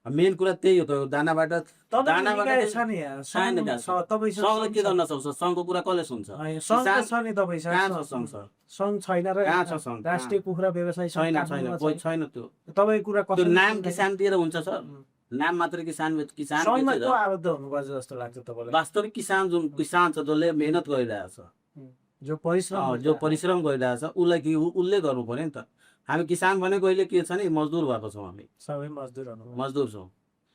मेन कुरा त्यही हो त दानाबाट दानाबाट छ नि यहाँ, छैन सङ्घ त्यहाँ छ, तपाईँसँग सङ्घले के सङ्घ गर्न सक्छ सङ्घको कुरा कसले सुन्छ होइन, सङ्घ त छ नि तपाईँसँग, कहाँ छ सङ्घ छ सङ्घ छैन र कहाँ छ सङ्घ राष्ट्रिय कुखुरा व्यवसाय सङ्घ छैन छैन काठमाडौँमा कोही छ। छैन त्यो तपाईँको कुरा त्यो कसरी नाम सुन्दैन? किसान दिएर हुन्छ सर नाम मात्र किसान किसान सङ्घमा बेचेर को आबद्ध हुनुपर्छ जस्तो लाग्छ तपाईँलाई? वास्तविक किसान जुन किसान छ जसले मेहनत गरिरहेछ जो परिश्रम जो परिश्रम गरिरहेछ उसलाई उसले गर्नु पर्यो नि त हामी किसान भनेको अहिले के छ नि मजदुर भएको छौँ हामी सबै मजदुरहरू मजदुर छौँ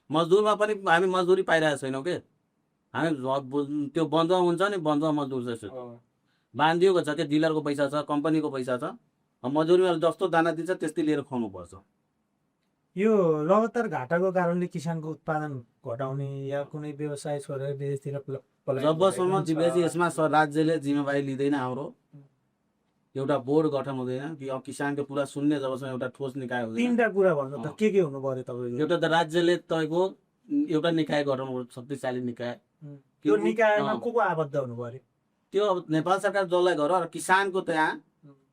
मजदुरमा पनि हामी मजदुरी पाइरहेको छैनौँ के हामी त्यो बन्धुवा हुन्छ नि बन्धुवा मजदुर जस्तो बाँधिएको छ त्यो डिलरको पैसा छ कम्पनीको पैसा छ मजदुरीमा जस्तो दाना दिन्छ त्यस्तै लिएर खुवाउनुपर्छ यो लगातार घाटाको कारणले किसानको उत्पादन घटाउने या कुनै व्यवसाय छोडेर विदेशतिर पलायन जबसम्म गरिरहेको जिम्मेवारी छ। यसमा राज्यले जिम्मेवारी लिँदैन हाम्रो एउटा बोर्ड गठन हुँदैन कि अब किसानको कुरा सुन्ने जबसम्म एउटा ठोस निकाय हुँदैन तीनटा कुरा भन्नु त के हुनु पर्यो तपाईँको? एउटा त राज्यले तपाईँको एउटा निकाय गठन गर्नु शक्तिशाली निकाय त्यो निकायमा को आबद्ध हुनु पर्यो? त्यो अब नेपाल सरकार जसलाई गर र किसानको त्यहाँ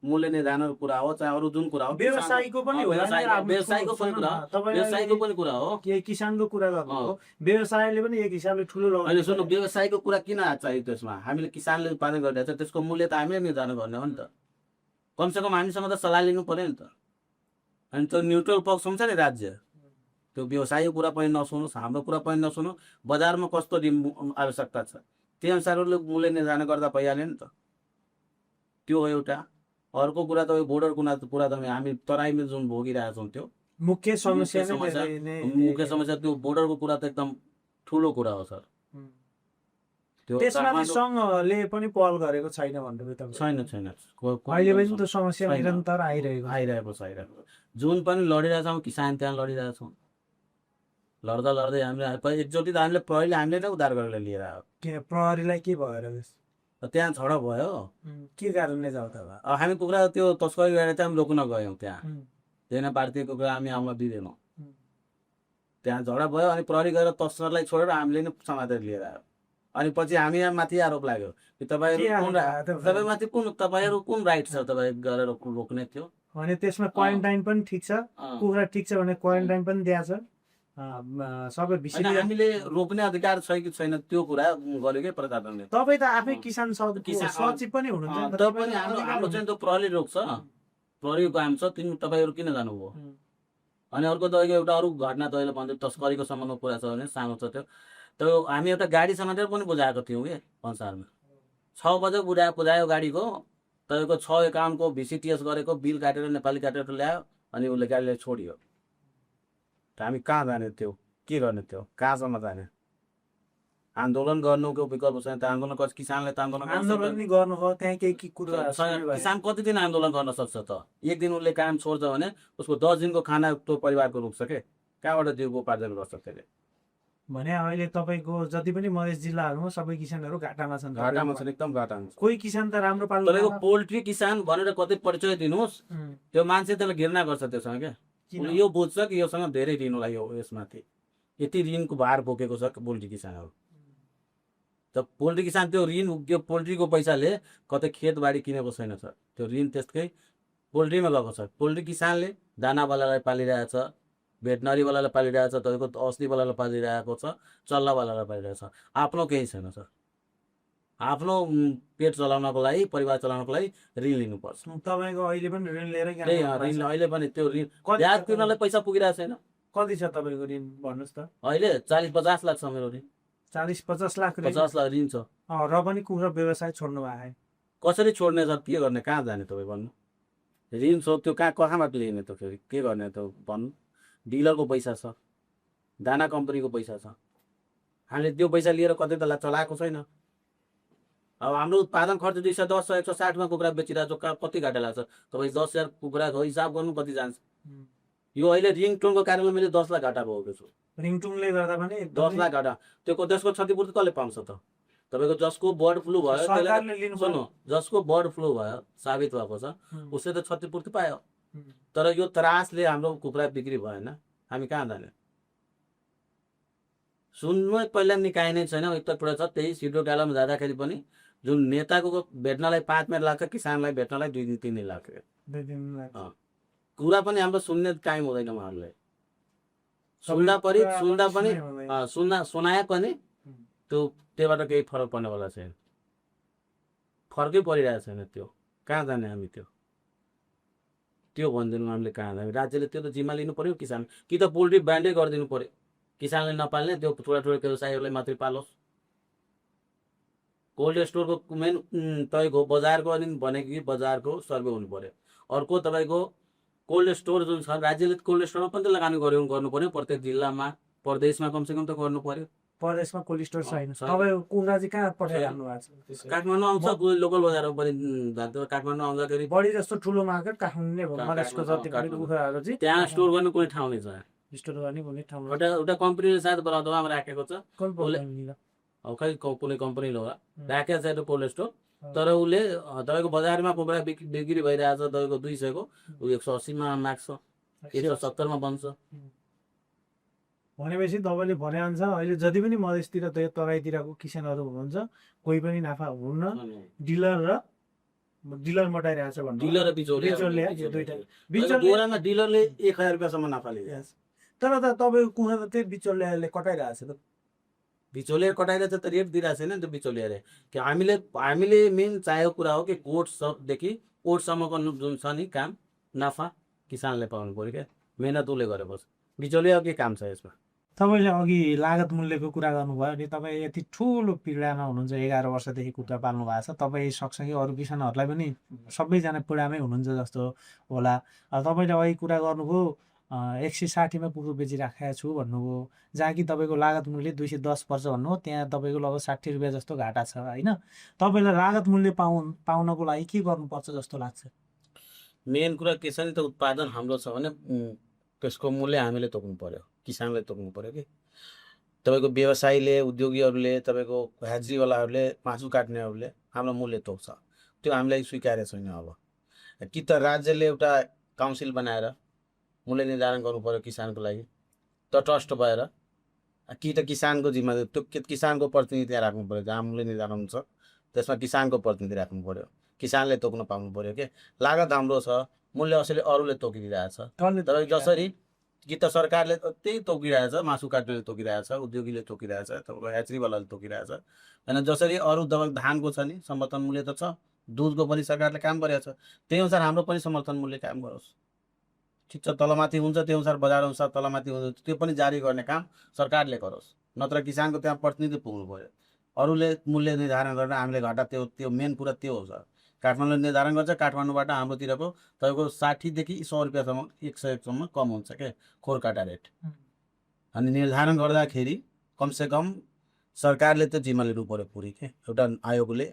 मूल्य निर्धारणको कुरा हो चाहे अरू जुन कुरा हो व्यवसायीको पनि होला नि, आफ्नो व्यवसायको पनि कुरा हो व्यवसायको पनि कुरा हो के किसानको कुरा गर्नु हो, व्यवसायले पनि एक हिसाबले ठुलो अहिले सुन्नु लगाउने व्यवसायको कुरा किन चाहियो त्यसमा हामीले किसानले उत्पादन गरिरहेको छ त्यसको मूल्य त हामीले निर्धारण गर्ने हो नि त कमसेकम हामीसँग त सल्लाह लिनु पर्यो नि त अनि त्यो न्युट्रल पक्ष हुन्छ नि राज्य त्यो व्यवसायको कुरा पनि नसुनोस् हाम्रो कुरा पनि नसुनो बजारमा कस्तो आवश्यकता छ त्यही अनुसारले मूल्य निर्धारण गर्दा भइहाल्यो नि त त्यो हो एउटा अर्को कुरा तपाईँ बोर्डर कुरा त हामी तराईमा जुन भोगिरहेका छौँ त्यो मुख्य समस्या मुख्य समस्या त्यो बोर्डरको कुरा त एकदम ठुलो कुरा हो सर त्यो त्यसमाथि सङ्घले पनि पहल गरेको छैन भन्नुभयो तपाईँ? छैन छैन अहिले पनि त समस्या निरन्तर आइरहेको छ जुन पनि लडिरहेछौँ किसान त्यहाँ लडिरहेछौँ लड्दा लड्दै हामीले एकचोटि त हामीले प्रहरीले हामीले नै उद्धार गरेर लिएर आयो किन प्रहरीलाई के भएर त्यहाँ झडप भयो के कारणले जाऊ त? हामी कुखुरा त्यो तस्करी गरेर चाहिँ रोक्न गयौँ त्यहाँ त्यही भारतीय कुखुरा हामी आउन दिँदैनौँ त्यहाँ झडप भयो अनि प्रहरी गएर तस्करलाई छोडेर हामीले नै समातेर लिएर आयो अनि पछि हामी यहाँ माथि आरोप लाग्यो कि तपाईँमाथि कुन तपाईँहरू कुन राइट छ तपाईँ गरेर रोक्ने थियो भने त्यसमा क्वारेन्टाइन पनि ठिक छ, कुखुरा ठिक छ भने क्वारेन्टाइन पनि दिएको छ, सबै विषय हामीले रोक्ने अधिकार छ कि छैन त्यो कुरा गर्यो कि प्रशासनले तपाईँ त आफै किसान सचिव पनि हुनुहुन्छ पनि हाम्रो चाहिँ त्यो प्रहरी रोक्छ प्रहरीको काम छ तपाईँहरू किन जानुभयो अनि अर्को त एउटा अरू घटना त अहिले भन्दै तस्करीको सम्बन्धमा कुरा छ भने सानो छ त्यो हामी एउटा गाडी समातेर पनि बुझाएको थियौँ कि भन्सारमा 6 बजे बुझायो गाडीको तपाईँको 6 एकाउन्टको VCTS गरेको बिल काटेर नेपाली काटेर ल्यायो अनि उसले गाडीलाई छोडियो त हामी कहाँ जाने त्यो के गर्ने त्यो कहाँसम्म जाने आन्दोलन गर्नुको विकल्प छैन त आन्दोलन किसानले त आन्दोलन नि गर्नु हो त्यहाँ केही कुरा किसान कति दिन आन्दोलन गर्न सक्छ त एक दिन उसले काम छोड्छ भने उसको 10 दिनको खाना त्यो परिवारको रोक्छ के कहाँबाट जीवको उपार्जन गर्छ त्यसले भने अहिले तपाईँको जति पनि मधेस जिल्लाहरूमा सबै किसानहरू घाटामा छन् एकदम घाटामा कोही किसान त राम्रो पाल्नु तपाईँको पोल्ट्री किसान भनेर कतै परिचय दिनुहोस् त्यो मान्छे त्यसलाई घृणा गर्छ त्योसँग क्या यो बुझ्छ कि योसँग धेरै ऋण होला यो यसमाथि यति ऋणको भार बोकेको छ पोल्ट्री किसानहरू त पोल्ट्री किसान त्यो ऋण त्यो पोल्ट्रीको पैसाले कतै खेतबारी किनेको छैन सर त्यो ऋण त्यसकै पोल्ट्रीमा गएको छ पोल्ट्री किसानले दानावालालाई पालिरहेछ भेटनरीवालालाई पालिरहेछ तपाईँको औषधिवालालाई पालिरहेको छ चल्लावालालाई पालिरहेको छ आफ्नो केही छैन सर आफ्नो पेट चलाउनको लागि परिवार चलाउनको लागि ऋण लिनुपर्छ तपाईँको अहिले पनि ऋण लिएर ऋण अहिले पनि त्यो ऋण ब्याज तिर्नलाई पैसा पुगिरहेको छैन कति छ तपाईँको ऋण भन्नुहोस् त अहिले 40-50 लाख छ मेरो ऋण 40-50 लाख 50 लाख ऋण छ र पनि कुखुरा व्यवसाय छोड्नु भयो कसरी छोड्ने सर के गर्ने कहाँ जाने तपाईँ भन्नु ऋण छ त्यो कहाँबाट लिने त फेरि के गर्ने त भन्नु डिलरको पैसा छ दाना कम्पनीको पैसा छ हामीले त्यो पैसा लिएर कतै त चलाएको छैन अब हाम्रो उत्पादन खर्च 210-160 कुखुरा बेचिरहेको छ कति घाटा लाग्छ तपाईँ 10,000 कुखुराको हिसाब गर्नु कति जान्छ यो अहिले रिङटोनको कारणले मैले 10 लाख घाटा भएको छु रिङटोनले गर्दा पनि 10 लाख घाटा त्यो त्यसको क्षतिपूर्ति कसले पाउँछ त तपाईँको जसको बर्ड फ्लू भयो सुन्नु जसको बर्ड फ्लू भयो साबित भएको छ उसले त क्षतिपूर्ति पायो तर यो त्रासले हाम्रो कुखुरा बिक्री भएन हामी कहाँ जाने सुन्नु पहिला निकाय नै छैन एकपल्ट छ त्यही सिडो डालामा जाँदाखेरि पनि जुन नेताको भेट्नलाई 5 मिनट लाग्छ किसानलाई भेट्नलाई 2 दिन 3 दिन लाग्छ कुरा पनि हाम्रो सुन्ने टाइम हुँदैन उहाँहरूलाई सुन्दा पनि सुन्ने सुनाए पनि त्योबाट केही फरक पर्नेवाला छैन, फरकै परिरहेको छैन। त्यो कहाँ जाने हामी, त्यो भनिदिनु हामीले कहाँ जाने। राज्यले त्यो त जिम्मा लिनु पर्यो किसान, कि त पोल्ट्री ब्यान्डै गरिदिनु पर्यो, किसानले नपाल्ने त्यो ठुला व्यवसायीहरूलाई मात्रै पालोस्। कोल्ड स्टोरको मेन तपाईँको बजारको अनि भनेको कि बजारको सर्वे हुनु पर्यो। अर्को तपाईँको कोल्ड स्टोर जुन छ, राज्यले कोल्ड स्टोरमा पनि त लगानी गर्नु पर्यो, प्रत्येक जिल्लामा प्रदेशमा कमसेकम त गर्नु पर्यो। प्रदेशमा कोल्ड स्टोर छैन, तपाईँ कुना चाहिँ कहाँ पठाइराख्नु भएको छ? काठमाडौँ आउँछ, लोकल बजारमा पनि जान्छ। काठमाडौँ आउँदाखेरि बढी जस्तो ठुलो मार्केट काठमाडौँ नै भयो, मधेसको जति पनि उखाहरू चाहिँ त्यहाँ स्टोर गर्ने कुनै ठाउँ नै छ। स्टोर गर्ने कुनै ठाउँ एउटा कम्पनीले सायद बरादमा राखेको छ, कुन कम्पनीले? अब खै कुनै कम्पनीले होला राखेको छ एउटा कोल्ड स्टोर। तर उसले तपाईँको बजारमा कोब्रा बिक्री भइरहेछ तपाईँको 200 को, ऊ 180 मा माग्छ, 170 मा बन्छ। भनेपछि तपाईँले भनेअनुसार अहिले जति पनि मधेसतिर तराईतिरको किसानहरू हुनुहुन्छ कोही पनि नाफा हुन्न, डिलर मटाइरहेछ भन्नु। डिलर र बिचौलिया दुईटा बोरामा डिलरले 1000 रुपैयाँसम्म नाफा लिन्छ। तर त तपाईँको कुना त त्यही बिचौलियाले कटाइरहेछ त। बिचौलिया कटाइरहेछ त रेट दिइरहेको छैन नि त बिचौलियाले। कि हामीले मेन चाहेको कुरा हो कि कोर्टदेखि कोर्टसम्मको जुन छ नि काम, नाफा किसानले पाउनु पर्यो क्या, मेहनत उसले गरेपछि। बिचौलिया के काम छ यसमा? तपाईँले अघि लागत मूल्यको कुरा गर्नुभयो अनि तपाईँ यति ठुलो पीडामा हुनुहुन्छ, 11 वर्षदेखि कुखुरा पाल्नु भएको छ। तपाईँ सँगसँगै अरू किसानहरूलाई पनि सबैजना पीडामै हुनुहुन्छ जस्तो होला। तपाईँले अघि कुरा गर्नुभयो 160 मा कुकुर बेचिराखेको छु भन्नुभयो, जहाँ कि तपाईँको लागत मूल्य 210 पर्छ भन्नुभयो, त्यहाँ तपाईँको लगभग 60 रुपियाँ जस्तो घाटा छ होइन। तपाईँलाई लागत मूल्य पाउनको लागि के गर्नुपर्छ जस्तो लाग्छ? मेन कुरा के छ नि त, उत्पादन हाम्रो छ भने त्यसको मूल्य हामीले तोक्नु पर्यो, किसानले तोक्नु पर्यो कि। तपाईँको व्यवसायीले, उद्योगीहरूले, तपाईँको ह्याचरीवालाहरूले, मासु काट्नेहरूले हाम्रो मूल्य तोक्छ, त्यो हामीलाई स्वीकार्य छैन। अब कि त राज्यले एउटा काउन्सिल बनाएर मूल्य निर्धारण गर्नु पर्यो किसानको लागि, त ट्रस्ट भएर, कि त किसानको जिम्मा त्यो किसानको प्रतिनिधि त्यहाँ राख्नु पर्यो, जहाँ मूल्य निर्धारण हुन्छ त्यसमा किसानको प्रतिनिधि राख्नु पर्यो, किसानले तोक्न पाउनु पर्यो के। लागत हाम्रो छ, मूल्य असले अरूले तोकिदिरहेछ। तपाईँ जसरी कि त सरकारले त्यही तोकिरहेछ, मासु काट्नेले तोकिरहेछ, उद्योगीले तोकिरहेछ, तपाईँको ह्याचरीवालाले तोकिरहेछ होइन। जसरी अरू दबाई धानको छ नि समर्थन मूल्य त छ, दुधको पनि सरकारले काम गरेको छ, त्यही अनुसार हाम्रो पनि समर्थन मूल्य काम गरोस्। ठिक छ, तलमाथि हुन्छ त्यो अनुसार, बजार अनुसार तलमाथि हुन्छ, त्यो पनि जारी गर्ने काम सरकारले गरोस्, नत्र किसानको त्यहाँ प्रतिनिधि पुग्नु पर्यो। अरूले मूल्य निर्धारण गरेर हामीले घाटा, त्यो मेन कुरा त्यो हो सर। काठमाडौँले निर्धारण गर्छ, काठमाडौँबाट हाम्रोतिरको तपाईँको 60 देखि 100 रुपियाँसम्म 101 कम हुन्छ क्या खोर काटा रेट। अनि निर्धारण गर्दाखेरि कमसेकम सरकारले त जिम्मा लिनु पर्यो पुरै के, एउटा आयोगले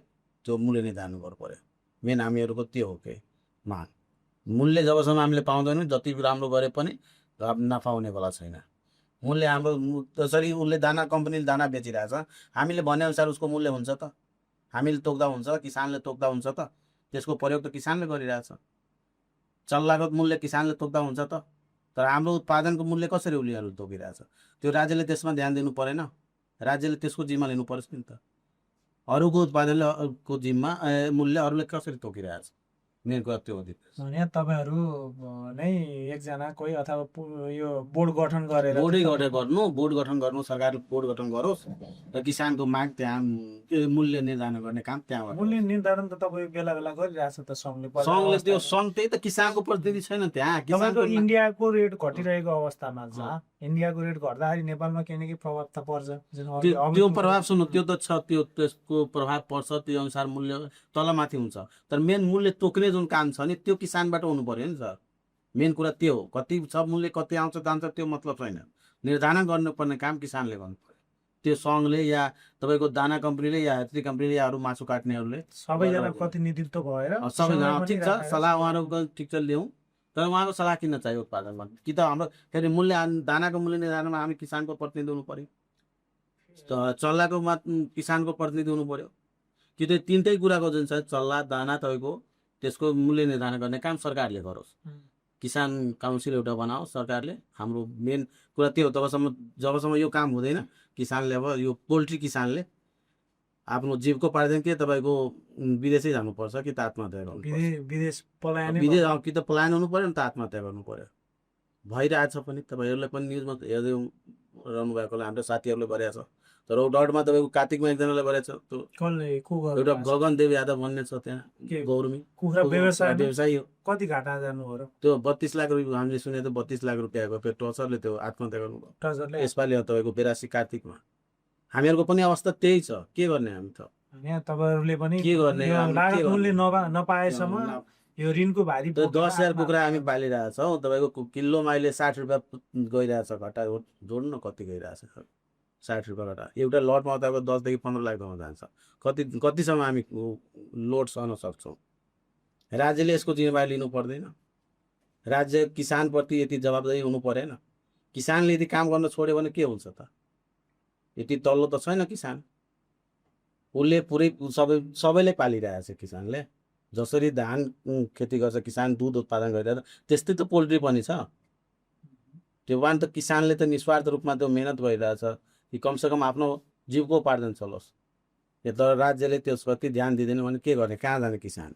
त्यो मूल्य निर्धारण गर्नु पर्यो। मेन हामीहरूको त्यो हो कि माग। मूल्य जबसम्म हामीले पाउँदैनौँ, जति राम्रो गरे पनि नाफा हुनेवाला छैन। मूल्य हाम्रो जसरी उसले दाना, कम्पनीले दाना बेचिरहेछ, हामीले भनेअनुसार उसको मूल्य हुन्छ त? हामीले तोक्दा हुन्छ, किसानले तोक्दा हुन्छ त? त्यसको प्रयोग त किसानले गरिरहेछ। चल्लाको मूल्य किसानले तोक्दा हुन्छ त? तर हाम्रो उत्पादनको मूल्य कसरी उनीहरूले तोकिरहेछ, त्यो राज्यले त्यसमा ध्यान दिनु परेन? राज्यले त्यसको जिम्मा लिनु पर्छ नि त। अरूको उत्पादनको जिम्मा मूल्य अरूले कसरी तोकिरहेछ, मेन कुरा त्यो हो। यहाँ तपाईँहरू नै एकजना कोही अथवा यो बोर्ड गठन गरेर बोर्ड गठन गर्नु, सरकारले बोर्ड गठन गरोस् र किसानको माग त्यहाँ मूल्य निर्धारण गर्ने काम त्यहाँ। मूल्य निर्धारण त तपाईँ बेला बेला गरिरहेछ त सङ्घले। त्यो सङ्घ त्यही त किसानको प्रतिनिधि छैन त्यहाँ। तपाईँको इन्डियाको रेट घटिरहेको अवस्थामा जहाँ इन्डियाको रेट घट्दाखेरि नेपालमा केही न केही प्रभाव त पर्छ। त्यो प्रभाव सुन्नु, त्यो त छ, त्यसको प्रभाव पर्छ, त्यो अनुसार मूल्य तलमाथि हुन्छ। तर मेन मूल्य तोक्ने जुन काम छ नि त्यो किसानबाट हुनु पर्यो नि सर। मेन कुरा त्यो हो। कति छ मूल्य, कति आउँछ जान्छ त्यो मतलब छैन, निर्धारण गर्नुपर्ने काम किसानले गर्नु पर्यो। त्यो सङ्घले या तपाईँको दाना कम्पनीले या ह्याचरी कम्पनीले या अरू मासु काट्नेहरूले सबैजना प्रतिनिधित्व भएर सबैजना ठिक छ, सल्लाह उहाँहरूको ठिक छ ल्याउँ, तर उहाँको सल्लाह किन चाहियो उत्पादनमा? कि त हाम्रो फेरि मूल्य, दानाको मूल्य निर्धारणमा हामी किसानको प्रतिनिधि हुनु पर्यो, चल्लाको किसानको प्रतिनिधि हुनु पर्यो, कि त तिनटै कुराको जुन छ चल्ला दाना तपाईँको त्यसको मूल्य निर्धारण गर्ने काम सरकारले गरोस्। किसान काउन्सिल एउटा बनाओस् सरकारले। हाम्रो मेन कुरा त्यो हो। जबसम्म यो काम हुँदैन, किसानले अब यो पोल्ट्री किसानले आफ्नो जीवको पार्दैन कि तपाईँको विदेशै जानुपर्छ कि त आत्महत्या गर्नुपर्छ। विदेश कि त पलायन हुनु पर्यो नि त आत्महत्या गर्नु पर्यो। भइरहेछ पनि तपाईँहरूले पनि न्युजमा हेर्दै रहनु भएकोले हाम्रो साथीहरूले गरेको छ। तर डटमा तपाईँको कार्तिकमा एकजनाले गरेको छ, त्यो कसले को गर्नु एउटा भएको छ? गगनदेव यादव भन्ने छ त्यहाँ के? गौरमी कुखुरा व्यवसायमा व्यवसायी हो। कति घाटा जानु हो र? त्यो 32 लाख रुपियाँ हामीले सुने त 32 लाख रुपियाँको त्यो टचरले त्यो आत्महत्या गर्नुभयो टजरले यसपालि तपाईँको 82 कार्तिकमा। हामीहरूको पनि अवस्था त्यही छ, के गर्ने हामी त यहाँ तपाईँहरूले पनि के गर्ने, यो हामी के लागत गर्ने? मूल्य नपाएसम्म यो ऋणको भारी त्यो बोकेर 10,000 आफ्नो कुखुरा हामी पालिरहेछौँ, तपाईँको किलोमा अहिले 60 रुपियाँ गइरहेछ घटा, जोड्नु न कति गइरहेछ 60 रुपियाँ घटा। एउटा लटमा तपाईँको 10 देखि 15 लाखसम्म जान्छ। कतिसम्म हामी लोड सहन सक्छौँ? राज्यले यसको जिम्मेवारी लिनु पर्दैन? राज्य किसानप्रति यति जवाबदेही हुनु परेन? किसानले यदि काम गर्न छोड्यो भने के हुन्छ त? यति तल्लो त छैन किसान, उसले पुरै सबैले पालिरहेछ। किसानले जसरी धान खेती गर्छ, किसान दुध उत्पादन गरिरहेछ, त्यस्तै त पोल्ट्री पनि छ। त्यो पनि त किसानले त निस्वार्थ रूपमा त्यो मेहनत गरिरहेछ कि कमसेकम आफ्नो जीविकोपार्जन चलोस्। तर राज्यले त्यसप्रति ध्यान दिँदैन भने के गर्ने? कहाँ जाने किसान?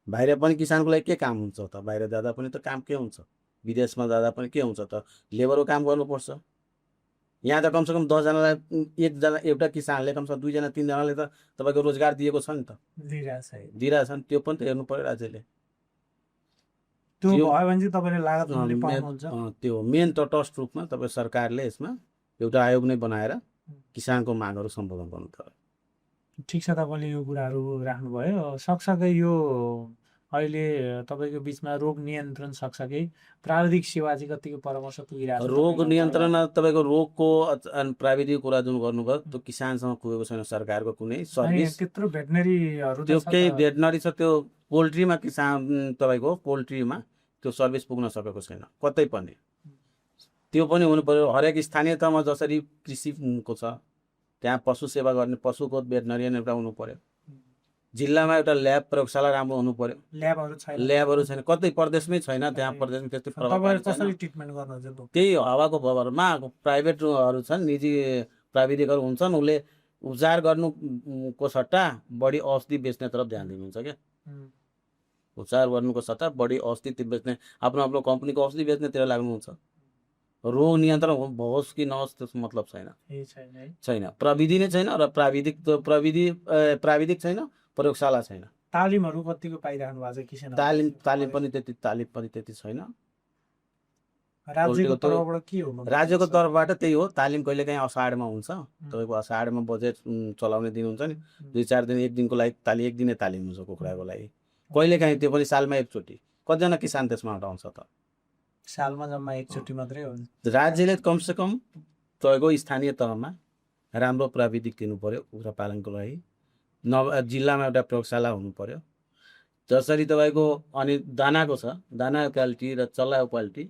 बाहिर पनि किसानको लागि के काम हुन्छ त? बाहिर जाँदा पनि त काम के हुन्छ? विदेशमा जाँदा पनि के हुन्छ त? लेबरको काम गर्नुपर्छ। यहाँ त कमसेकम 10 जनालाई एउटा किसानले कमसेकम 2 जना 3 जनाले त तपाईँको रोजगार दिएको छ नि त, दिइरहेछन्। त्यो पनि त हेर्नु पर्यो राज्यले। त्यो भयो भने चाहिँ तपाईँले लागत मूल्य पाउनुहुन्छ। त्यो मेन तटस्थ रूपमा तपाईँ सरकारले यसमा एउटा आयोग नै बनाएर किसानको मागहरू सम्बोधन गर्नु पर्यो। ठिक छ, तपाईँले यो कुराहरू राख्नुभयो। सँगसँगै यो अहिले तपाईँको बिचमा रोग नियन्त्रण सँगसँगै प्राविधिक सेवा चाहिँ कतिको परामर्श पुगिरहेको छ? रोग नियन्त्रण तपाईँको रोगको प्राविधिक कुरा जुन गर्नुभयो त्यो किसानसँग पुगेको छैन सरकारको कुनै सर्भिस। त्यत्रो भेटनरीहरू त्यो केही भेटनरी छ, त्यो पोल्ट्रीमा किसान तपाईँको पोल्ट्रीमा त्यो सर्भिस पुग्न सकेको छैन कतै पनि। त्यो पनि हुनु पर्यो। हरेक स्थानीय तहमा जसरी कृषिको छ त्यहाँ पशु सेवा गर्ने पशुको भेटनरियन एउटा हुनु पर्यो। जिल्लामा एउटा ल्याब प्रयोगशाला राम्रो हुनु पर्यो। ल्याबहरू छैन, कतै प्रदेशमै छैन। त्यहाँ प्रदेशमा त्यस्तै कसरी ट्रिटमेन्ट गर्नुहुन्छ? त्यही हावाको भरमा प्राइभेटहरू छन्, निजी प्राविधिकहरू हुन्छन्, उसले उपचार गर्नुको सट्टा बढी औषधि बेच्ने तरफ ध्यान दिनुहुन्छ क्या। उपचार गर्नुको सट्टा बढी औषधि बेच्ने, आफ्नो कम्पनीको औषधि बेच्नेतिर लाग्नुहुन्छ। रोग नियन्त्रण होस् कि नहोस् त्यसको मतलब छैन। प्रविधि नै छैन र प्राविधिक छैन, प्रयोगशाला छैन। तालिमहरू कतिको पाइरहनु भएको छ किसान? तालिम पनि त्यति छैन। राज्यको तर्फबाट के हो? राज्यको तर्फबाट त्यही हो, तालिम कहिलेकाहीँ असाढमा हुन्छ। तपाईँको असाढमा बजेट चलाउने दिन हुन्छ नि, 2-4 दिन, एक दिनको लागि एक दिने तालिम हुन्छ कुखुराको लागि कहिलेकाहीँ। त्यो पनि सालमा एकचोटि। कतिजना किसान त्यसमा हटाउँछ त? सालमा जम्मा एकचोटि मात्रै हो। राज्यले कमसेकम तपाईँको स्थानीय तहमा राम्रो प्राविधिक दिनु पर्यो कुखुरा पालनको लागि। जिल्लामा एउटा प्रयोगशाला हुनु पर्यो। जसरी तपाईँको अनि दानाको छ, दाना क्वालिटी र चल्लाको क्वालिटी।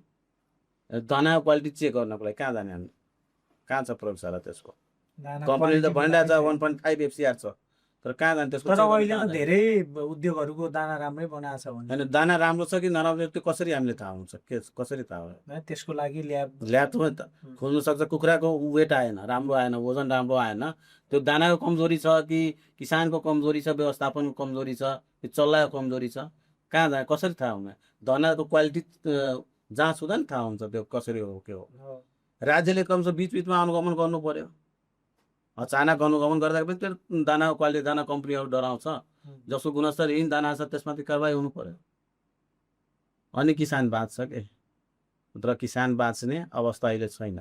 दानाको क्वालिटी चेक गर्नको लागि कहाँ जाने? हामी कहाँ छ प्रयोगशाला त्यसको? कम्पनीले त भनिरहेको छ 1.5 FCR छ, तर कहाँ जाने त्यसको? तर अहिले त धेरै उद्योगहरूको दाना राम्रै बनाएको छ भने होइन, दाना राम्रो छ कि नराम्रो त्यो कसरी हामीले थाहा हुन्छ? कसरी थाहा हो? त्यसको लागि ल्याब त खोज्नु सक्छ। कुखुराको वेट आएन, राम्रो आएन, वजन राम्रो आएन, त्यो दानाको कमजोरी छ कि किसानको कमजोरी छ, व्यवस्थापनको कमजोरी छ कि चल्लाको कमजोरी छ? कहाँ जाने? कसरी थाहा हुने? दानाको क्वालिटी जाँच हुँदा नि थाहा हुन्छ त्यो कसरी हो के हो। राज्यले कमसेकम बिचमा अनुगमन गर्नु पर्यो। अचानक अनुगमन गर्दा पनि त्यो दानाको क्वालिटी, दाना कम्पनीहरू डराउँछ। जसको गुणस्तरहीन दाना छ त्यसमाथि कारवाही हुनु पर्यो। अनि किसान बाँच्छ के, तर किसान बाँच्ने अवस्था अहिले छैन।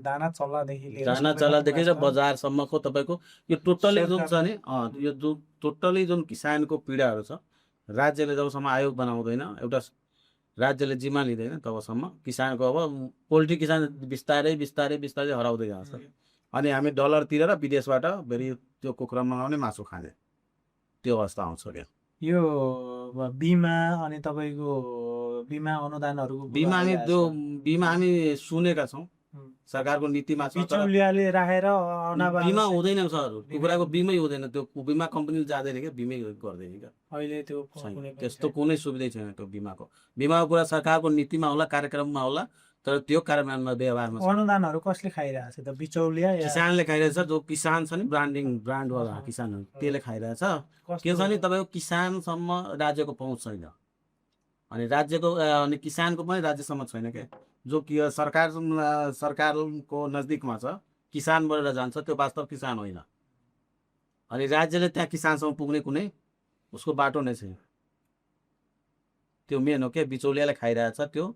दाना चल्लादेखि र बजारसम्मको तपाईँको यो टोटली जुन छ नि, यो टोटली जुन किसानको पीडाहरू छ, राज्यले जबसम्म आयोग बनाउँदैन, एउटा राज्यले जिम्मा लिँदैन, तबसम्म किसानको अब पोल्ट्री किसान बिस्तारै हराउँदै जान्छ। अनि हामी डलर तिरेर विदेशबाट फेरि त्यो कुखुरा मगाउने, मासु खाने, त्यो अवस्था आउँछ क्या। यो बिमा अनि तपाईँको बिमा अनुदानहरूको बिमा हामी सुनेका छौँ सरकारको नीतिमा छ। बिचौलियाले राखेर बिमा हुँदैन सर, कुखुराको बिमै हुँदैन। त्यो बिमा कम्पनीले जाँदैन क्या, बिमै गर्दैन क्या अहिले। त्यो त्यस्तो कुनै सुविधै छैन त्यो बिमाको कुरा सरकारको नीतिमा होला, कार्यक्रममा होला, तर त्यो कार्यान्वयनमा व्यवहारमा अनुदानहरू कसले खाइरहेछ त? बिचौलिया किसानले खाइरहेछ। जो किसान छ नि, ब्रान्डवाला किसानहरू, त्यसले खाइरहेछ। के छ नि, तपाईँको किसानसम्म राज्यको पहुँच छैन, अनि किसानको पनि राज्यसम्म छैन क्या। जो कि सरकारको नजदिकमा छ किसान बनेर जान्छ त्यो वास्तव किसान होइन अनि राज्यले त्यहाँ किसानसम्म पुग्ने कुनै उसको बाटो नै छैन त्यो मेन हो के बिचौलियाले खाइरहेछ त्यो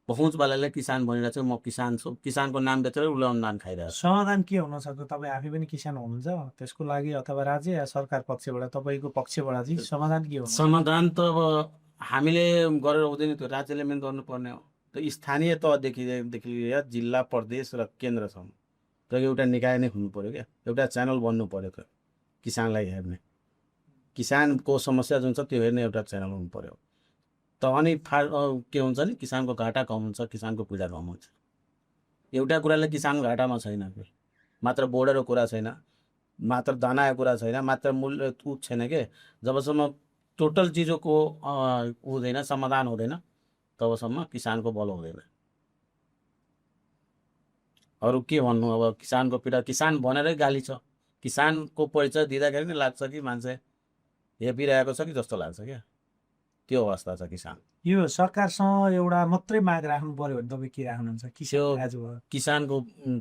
पहुँचवालाले किसान बनेर चाहिँ म किसान छु किसानको नाम बेचेर उसले अनुदान खाइरहेछ समाधान के हुन सक्छ तपाईँ आफै पनि किसान हुनुहुन्छ त्यसको लागि अथवा राज्य या सरकार पक्षबाट तपाईँको पक्षबाट चाहिँ समाधान के हुनु समाधान त अब हामीले गरेर हुँदैन त्यो राज्यले मेन गर्नुपर्ने हो त्यो स्थानीय तहदेखि लिएर जिल्ला प्रदेश र केन्द्रसम्म र एउटा निकाय नै हुनु पर्यो क्या एउटा च्यानल बन्नु पर्यो त्यो किसानलाई हेर्ने किसानको समस्या जुन छ त्यो हेर्ने एउटा च्यानल हुनु पर्यो त अनि के हुन्छ नि किसानको घाटा कम हुन्छ किसानको पीडा कम हुन्छ एउटा कुराले किसान घाटामा छैन मात्र बोर्डरको कुरा छैन मात्र दानाको कुरा छैन मात्र मूल्य ऊ छैन के जबसम्म टोटल चिजको हुँदैन समाधान हुँदैन तबसम्म किसानको बल हुँदैन अरू के भन्नु अब किसानको पीडा किसान भनेरै गाली छ किसानको परिचय दिँदाखेरि नि लाग्छ कि मान्छे हेपिरहेको छ कि जस्तो लाग्छ क्या त्यो अवस्था छ किसान यो सरकारसँग एउटा मात्रै माग राख्नु पर्यो भने तपाईँ के राख्नुहुन्छ किसान आज किसानको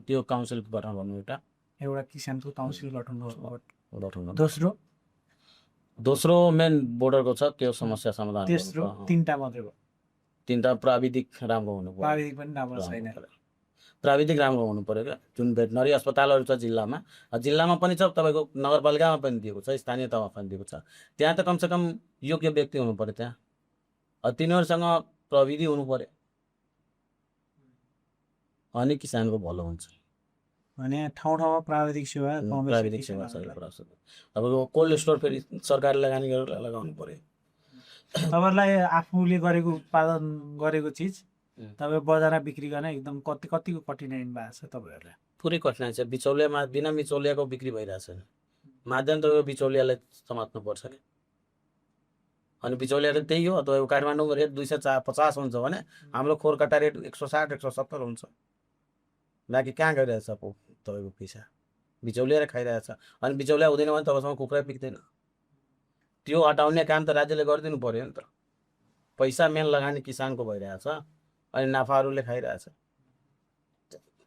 त्यो काउन्सिल गठन गर्नु एउटा किसानको काउन्सिल गठन गर्नु दोस्रो मेन बोर्डरको छ त्यो समस्या समाधान तेस्रो तीनटा मात्रै भयो तीनटा प्राविधिक राम्रो हुनु पर्यो प्राविधिक पनि राम्रो छैन प्राविधिक राम्रो हुनु पर्यो क्या जुन भेटनरी अस्पतालहरू छ जिल्लामा पनि छ तपाईँको नगरपालिकामा पनि दिएको छ स्थानीय तहमा पनि दिएको छ त्यहाँ त कमसेकम योग्य व्यक्ति हुनु पर्यो त्यहाँ तिनीहरूसँग प्रविधि हुनु पर्यो अनि किसानको भलो हुन्छ भने ठाउँ ठाउँमा प्राविधिक सेवा छ तपाईँको कोल्ड स्टोर फेरि सरकारले लगानी गरेर लगाउनु पर्यो तपाईँलाई आफूले गरेको उत्पादन गरेको चिज तपाईँ बजारमा बिक्री गर्न एकदम कतिको कठिनाइ भएको छ तपाईँहरूलाई पुरै कठिनाइ छ बिचौलियामा बिना बिचौलियाको बिक्री भइरहेको छैन माध्यम तपाईँको बिचौलियालाई समात्नु पर्छ क्या अनि बिचौलिया त त्यही हो तपाईँको काठमाडौँको रेट 250 हुन्छ भने हाम्रो खोरकाटा रेट 160 170 हुन्छ बाँकी कहाँ गइरहेछ तपाईँको पैसा बिचौलिएर खाइरहेछ अनि बिचौलिया हुँदैन भने तपाईँसँग कुखुरा बिक्दैन त्यो हटाउने काम त राज्यले गरिदिनु पर्यो नि त पैसा मेन लगानी किसानको भइरहेछ अनि नाफाहरूले खाइरहेछ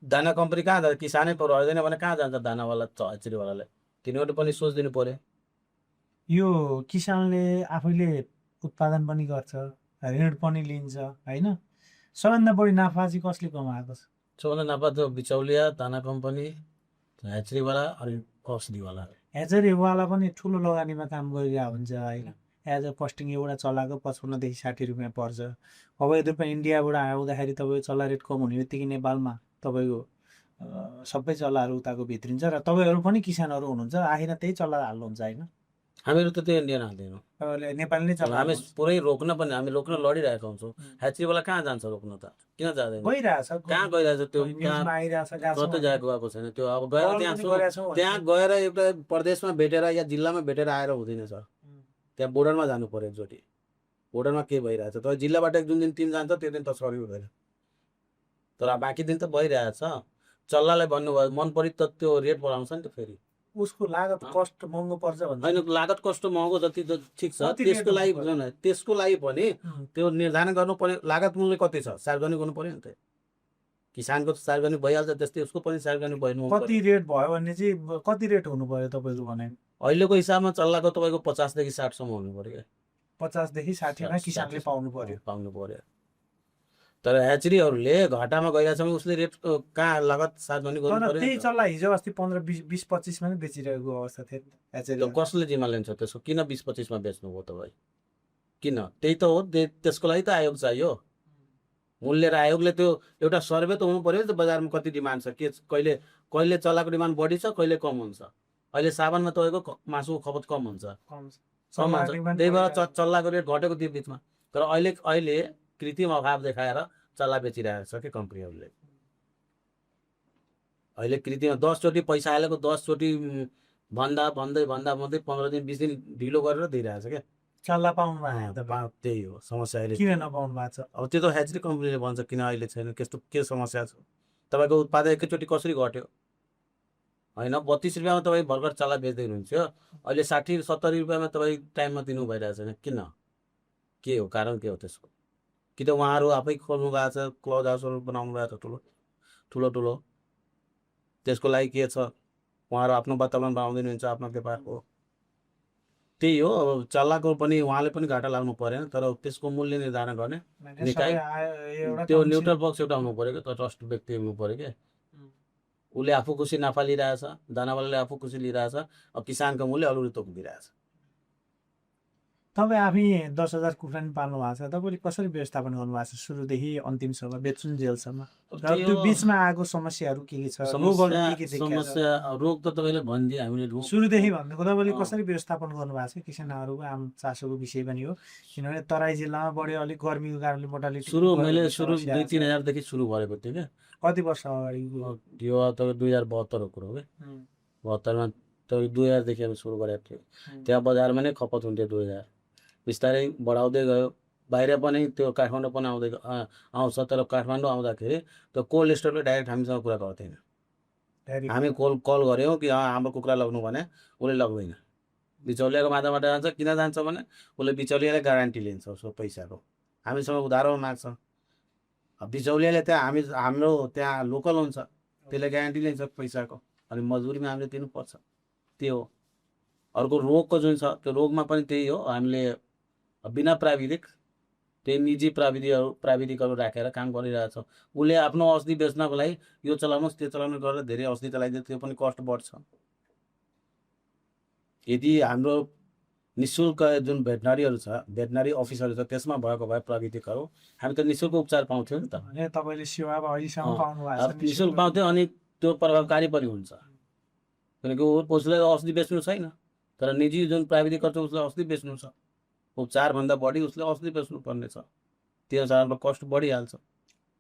दाना कम्पनी कहाँ जान्छ किसानै पर्दैन भने कहाँ जान्छ दानावाला हचरीवालाले तिनीहरू पनि सोचिदिनु पर्यो यो किसानले आफैले उत्पादन पनि गर्छ ऋण पनि लिन्छ होइन सबभन्दा बढी नाफा चाहिँ कसले कमाएको छ सबभन्दा नाफा त बिचौलिया दाना कम्पनी ह्याचरीवाला अनि औषधिवाला ह्याचरीवाला पनि ठुलो लगानीमा काम गरिरहेको हुन्छ होइन एज अ कस्टिङ एउटा चल्लाको 55 देखि 60 रुपियाँ पर्छ अवैध रूपमा इन्डियाबाट आउँदाखेरि तपाईँको चल्ला रेट कम हुने बित्तिकै नेपालमा तपाईँको सबै चल्लाहरू उताको भित्रिन्छ र तपाईँहरू पनि किसानहरू हुनुहुन्छ आखिर त्यही चल्ला हाल्नुहुन्छ होइन हामीहरू त त्यो इन्डियन हाल्दैनौँ नेपाली नै चल्ला हामी पुरै रोक्न पनि हामी रोक्न लडिरहेका हुन्छौँ ह्याचरीवाला कहाँ जान्छ रोक्न त किन जाँदैन गइरहेछ कहाँ गइरहेछ त्यो कतै गएको छैन त्यो अब गएर त्यहाँ गएर एउटा प्रदेशमा भेटेर या जिल्लामा भेटेर आएर हुँदैन सर त्यहाँ बोर्डरमा जानु पर्यो एकचोटि बोर्डरमा के भइरहेछ तर जिल्लाबाट जुन दिन टिम जान्छ त्यो दिन तस्करी हुँदैन तर बाँकी दिन त भइरहेछ चल्लालाई भन्नुभयो मन परि त त्यो रेट बढाउँछ नि त फेरि उसको लागत कस्ट महँगो पर्छ भन्छ होइन लागत कस्ट महँगो जति त ठिक छ त्यसको लागि पनि त्यो निर्धारण गर्नु पर्यो लागत मूल्य कति छ सार्वजनिक गर्नु पर्यो नि त किसानको सार्वजनिक भइहाल्छ त्यस्तै उसको पनि सार्वजनिक भइनु कति रेट भयो भने चाहिँ कति रेट हुनु पर्यो तपाईँको भने अहिलेको हिसाबमा चल्लाको तपाईँको 50 देखि 60 सम्म हुनु पर्यो 50 देखि 60 मा किसानले पाउनु पर्यो तर ह्याचरीहरूले घाटामा गइरहेछ भने उसले रेट कहाँ लागत सार्वजनिक गर्नु पर्यो त्यही चल्ला हिजो अस्ति 15 20 25 मा नै बेचिरहेको अवस्था थियो ह्याचरी कसले जिम्मा लिन्छ त्यसको किन 20 25 मा बेच्नुभयो तपाईँ किन त्यही त हो त्यसको लागि त आयोग चाहियो मूल्य र आयोगले त्यो एउटा सर्वे त हुनु पर्यो नि त बजारमा कति डिमान्ड छ के कहिले चल्लाको डिमान्ड बढी छ कहिले कम हुन्छ अहिले साबनमा तपाईँको मासुको खपत कम हुन्छ त्यही भएर चल्लाको रेट घटेको त्यो बिचमा तर अहिले कृत्रिम अभाव देखाएर चल्ला बेचिरहेको छ कि कम्पनीहरूले अहिले कृत्रिम 10 चोटि पैसा हालेको 10 चोटि भन्दै 15 दिन 20 दिन ढिलो गरेर दिइरहेछ क्या चल्ला पाउनु त्यही हो समस्या अहिले किन नपाउनु भएको छ अब त्यो त ह्याचरी कम्पनीले भन्छ किन अहिले छैन के समस्या छ तपाईँको उत्पादन एकैचोटि कसरी घट्यो होइन 32 रुपियाँमा तपाईँ भर्खर चल्ला बेच्दै हुनुहुन्छ अहिले 60 70 रुपियाँमा तपाईँ टाइममा दिनु भइरहेको छैन किन के हो कारण के हो त्यसको कि त उहाँहरू आफै खोल्नु भएको छ, क्लज हाउसहरू बनाउनु भएको छ ठुलो ठुलो। त्यसको लागि के छ, उहाँहरू आफ्नो वातावरण बनाउँदै हुन्छ, आफ्नो व्यापारको। त्यही हो, अब चल्लाको पनि उहाँले पनि घाटा लाग्नु परेन, तर त्यसको मूल्य निर्धारण गर्ने निकाय त्यो न्युट्रल पक्ष एउटा हुनु पऱ्यो क्या, ट्रस्ट व्यक्ति हुनु पऱ्यो क्या। उसले आफू खुसी नाफा लिइरहेछ, दानावालाले आफू खुसी लिइरहेछ, अब किसानको मूल्य अरूले तोकिदिइरहेछ। तपाईँ आफै 10,000 कुखुरा नि पाल्नु भएको छ, तपाईँले कसरी व्यवस्थापन गर्नुभएको छ सुरुदेखि अन्तिमसम्म बेचुन्जेलसम्म? र त्यो बिचमा आएको समस्याहरू के छ, रोगहरू के देखिएको छ? समस्या रोग त तपाईँले भनिदिए, हामीले रोग सुरुदेखि भन्नुको तपाईँले कसरी व्यवस्थापन गर्नुभएको छ? किसानहरूको आम चासोको विषय पनि हो, किनभने तराई जिल्लामा बढी अलिक गर्मीको कारणले मोर्टालिटी मैले सुरु 2-3 हजारदेखि सुरु गरेको थिएँ क्या। कति वर्ष अगाडि? यो तपाईँ 2072 कुरो हो क्या। 72मा तपाईँ 2000देखि हामी सुरु गरेको थियो। त्यहाँ बजारमा नै खपत हुन्थ्यो 2000, बिस्तारै बढाउँदै गयो। बाहिर पनि त्यो काठमाडौँ पनि आउँछ, तर काठमाडौँ आउँदाखेरि त्यो कोल्ड स्टोरले डाइरेक्ट हामीसँग कुरा गर्दैन। हामी कल गऱ्यौँ कि हाम्रो कुखुरा लग्नु भने उसले लग्दैन। बिचौलियाको माथाबाट जान्छ, किन जान्छ भने उसले बिचौलियाले ग्यारेन्टी लिन्छ उसको पैसाको, हामीसँग उधारोमा माग्छ। बिचौलियाले त्यहाँ हाम्रो त्यहाँ लोकल हुन्छ, त्यसले ग्यारेन्टी लिन्छ पैसाको, अनि मजबुरीमा हामीले दिनुपर्छ। त्यो हो। अर्को रोगको जुन छ, त्यो रोगमा पनि त्यही हो, हामीले बिना प्राविधिक त्यही निजी प्राविधिकहरू राखेर काम गरिरहेछौँ। उसले आफ्नो औषधि बेच्नको लागि यो चलाउनुहोस् त्यो चलाउनु गरेर धेरै औषधि चलाइदिन्छ, त्यो पनि कस्ट बढ्छ। यदि हाम्रो निःशुल्क जुन भेटनरीहरू छ, भेटनरी अफिसहरू छ, त्यसमा भएको भए प्राविधिकहरू, हामी त निःशुल्क उपचार पाउँथ्यौँ नि त। तपाईँले सेवा अहिलेसम्म पाउनु भएको छ? निःशुल्क पाउँथ्यो, अनि त्यो प्रभावकारी पनि हुन्छ, किनकि उसले औषधि बेच्नु छैन, तर निजी जुन प्राविधिक छ उसले औषधि बेच्नु छ। उपचारभन्दा बढी उसले औषधि बेच्नु पर्ने छ, त्यो अनुसारमा कस्ट बढिहाल्छ।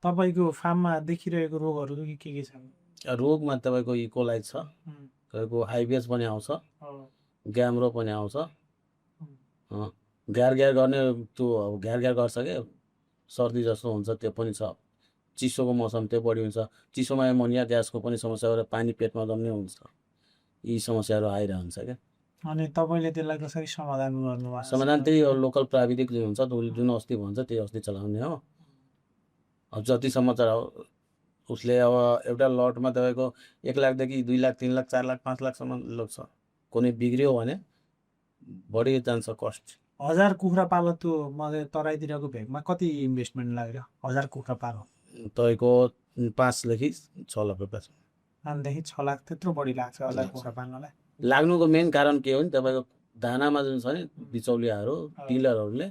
तपाईँको फार्ममा देखिरहेको रोगहरू के छन्? रोगमा तपाईँको इकोलाई छ, तपाईँको आइबिएस पनि आउँछ, ग्याम्रो पनि आउँछ। ग्यार गर्ने त्यो ग्यार गर्छ क्या, सर्दी जस्तो हुन्छ, त्यो पनि छ। चिसोको मौसम त्यो बढी हुन्छ, चिसोमा एमोनिया ग्यासको पनि समस्या गरेर पानी पेटमा जम्ने हुन्छ, यी समस्याहरू आइरहन्छ क्या। अनि तपाईँले त्यसलाई कसरी समाधान गर्नुभएको? समाधान त्यही हो, लोकल प्राविधिक जो हुन्छ, जुन औषधि भन्छ त्यही औषधि चलाउने हो। अब जतिसम्म चलाऊ उसले, अब एउटा लटमा तपाईँको 1 लाखदेखि 2 लाख 3 लाख 4 लाख 5 लाखसम्म लाग्छ। कुनै बिग्रियो भने बढी जान्छ कस्ट। 1000 कुखुरा पालो त्यो तराईतिरको भेगमा कति इन्भेस्टमेन्ट लाग्यो? 1000 कुखुरा पालो तपाईँको 5 देखि 6 लाख रुपियाँ, 5 देखि 6 लाख त्यत्रो बढी लाग्छ 1000 कुखुरा पाल्नलाई? लाग्नुको मेन कारण के हो नि, तपाईँको दानामा जुन छ नि, बिचौलियाहरू डिलरहरूले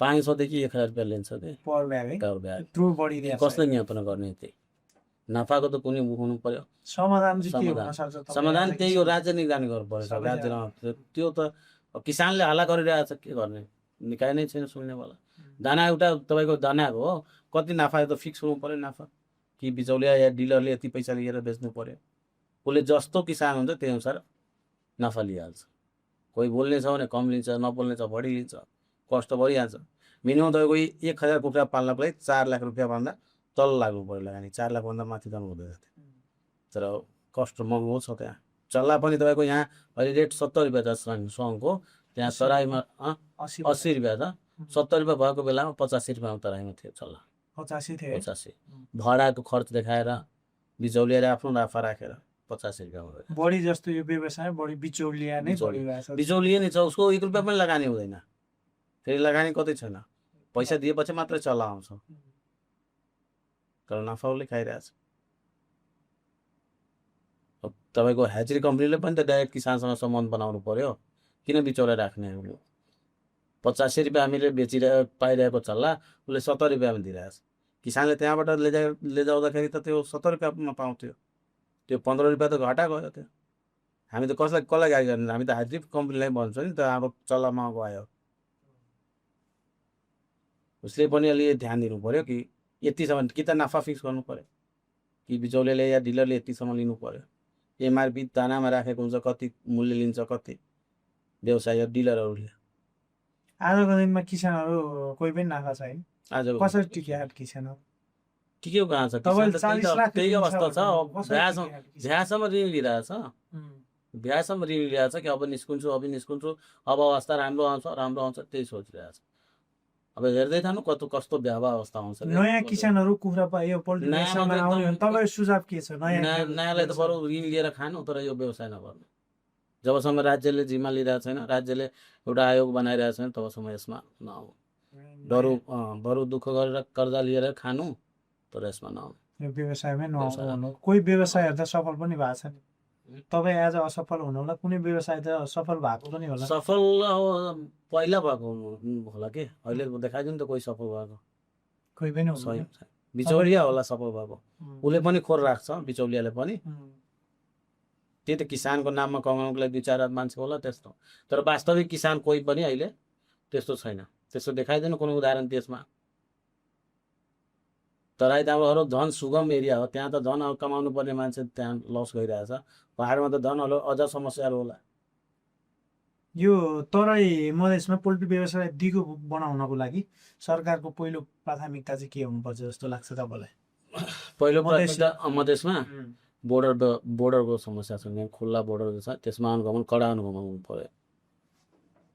500देखि 1000 रुपियाँ लिन्छ कि पर ब्याग है, त्यत्रो बढिदिन्छ। कसले नियन्त्रण गर्ने? त्यही नाफाको त कुनै हुनु पर्यो। समाधान चाहिँ के हुन सक्छ? समाधान त्यही हो, राज्य निगरानी गर्नु पर्छ। राज्यमा त्यो त किसानले हल्ला गरिरहेछ, के गर्ने, निकाय नै छैन सुन्नेवाला। दाना एउटा तपाईँको दानाको हो, कति नाफा त फिक्स हुनु पर्यो नाफा, कि बिचौलिया या डिलरले यति पैसा लिएर बेच्नु पर्यो। उसले जस्तो किसान हुन्छ त्यही अनुसार नाफा लिइहाल्छ। कोही बोल्ने छ भने कम लिन्छ, नबोल्ने छ बढी लिन्छ, कस्ट बढिहाल्छ। मिनिमम तपाईँको 1000 कुखुरा पाल्नको लागि 4 लाख रुपियाँभन्दा तल लाग्नु पर्यो लगानी, 4 लाखभन्दा माथि त हुँदैन। तर कस्ट महँगो छ त्यहाँ। चल्ला पनि तपाईँको यहाँ अहिले रेट 70 रुपियाँ छ सङको, त्यहाँ तराईमा 80 रुपियाँ छ। 70 रुपियाँ भएको बेलामा 85 रुपियाँमा तराईमा थियो चल्ला। 85 थियो? 85। भाडाको खर्च देखाएर बिचौलियाले आफ्नो नाफा राखेर 85 रुपियाँमा। बढी जस्तो यो व्यवसाय बढी बिचौलिया नै बढिरहेछ। बिचौलिया नै छ, उसको 1 रुपियाँ पनि लगानी हुँदैन, फेरि लगानी कतै छैन, पैसा दिएपछि मात्रै चल्ला आउँछ, तर नाफा उसले खाइरहेछ। तपाईँको ह्याचरी कम्पनीले पनि त डाइरेक्ट किसानसँग सम्बन्ध बनाउनु पर्यो, किन बिचौलिया राख्ने? 85 रुपियाँ हामीले पाइरहेको चल्ला उसले 70 रुपियाँमा दिइरहेछ। किसानले त्यहाँबाट लैजाउँदाखेरि त त्यो 70 रुपियाँमा पाउँथ्यो, त्यो 15 रुपियाँ त घाटा गयो त्यो। हामी त कसलाई गाई गर्ने? हामी त ह्याचरी कम्पनीलाई भन्छौँ नि त, अब चल्ला महँगो आयो। उसले पनि अलि ध्यान दिनु पर्यो कि यतिसम्म, कि त नाफा फिक्स गर्नु पर्यो, कि बिचौलियाले या डिलरले यतिसम्म लिनु पर्यो। एमआरपी दानामा राखेको हुन्छ, कति मूल्य लिन्छ, कति व्यवसाय डिलरहरूले। आजको दिनमा किसानहरू कोही पनि नाफा छैन। आज कसरी टिक्या किसानहरू? टिक्यो कहाँ छ? त्यही अवस्था छ। भ्यासम्म ऋण लिइरहेछ, भ्यासम्म ऋण लिइरहेछ कि अब निस्कुन्छु, अब अवस्था राम्रो आउँछ, त्यही सोचिरहेछ। अब हेर्दै जानु कस्तो भ्यावा अवस्था आउँछ के। नयाँ किसानहरू कुखुरा यो पोल्ट्री नयाँमा व्यवसायमा त आउने एकदम- भने तपाईँको सुझाव के छ? नयाँलाई त बरु ऋण लिएर खानु, तर यो व्यवसाय नगर्नु। जबसम्म राज्यले जिम्मा लिइरहेको छैन, राज्यले एउटा आयोग बनाइरहेको छैन, तबसम्म यसमा नआउ। बरु दुःख गरेर कर्जा लिएर खानु, तर यसमा नआउ। यो व्यवसायमै नआउनु। कोही व्यवसायहरू त सफल पनि भएको छ नि। तपाईँ आज असफल हुनुहोला, कुनै व्यवसाय त सफल भएको पनि होला। सफल अब पहिला भएको होला के, अहिले देखाइदिनु त कोही सफल भएको कोही पनि सही हुँदैन। बिचौलिया होला सफल भएको। उम्, उसले पनि खोर राख्छ, बिचौलियाले पनि। उम्, त्यही त किसानको नाममा कमाउनुको लागि 2-4 मान्छे होला त्यस्तो, तर वास्तविक किसान कोही पनि अहिले त्यस्तो छैन। त्यस्तो देखाइदिनु कुनै उदाहरण त्यसमा। तराई दामहरू झन् सुगम एरिया हो, त्यहाँ त झन् अब कमाउनु पर्ने मान्छे त्यहाँ लस गइरहेछ। पहाडमा त झन् अझ समस्याहरू होला। यो तराई मधेसमा पोल्ट्री व्यवसाय दिगो बनाउनको लागि सरकारको पहिलो प्राथमिकता चाहिँ के हुनुपर्छ जस्तो लाग्छ तपाईँलाई? पहिलो मधेस- प्राथमिकता मधेसमा बोर्डरको समस्या छ। यहाँ खुल्ला बोर्डर छ, त्यसमा कडा अनुगमन हुनु पर्यो।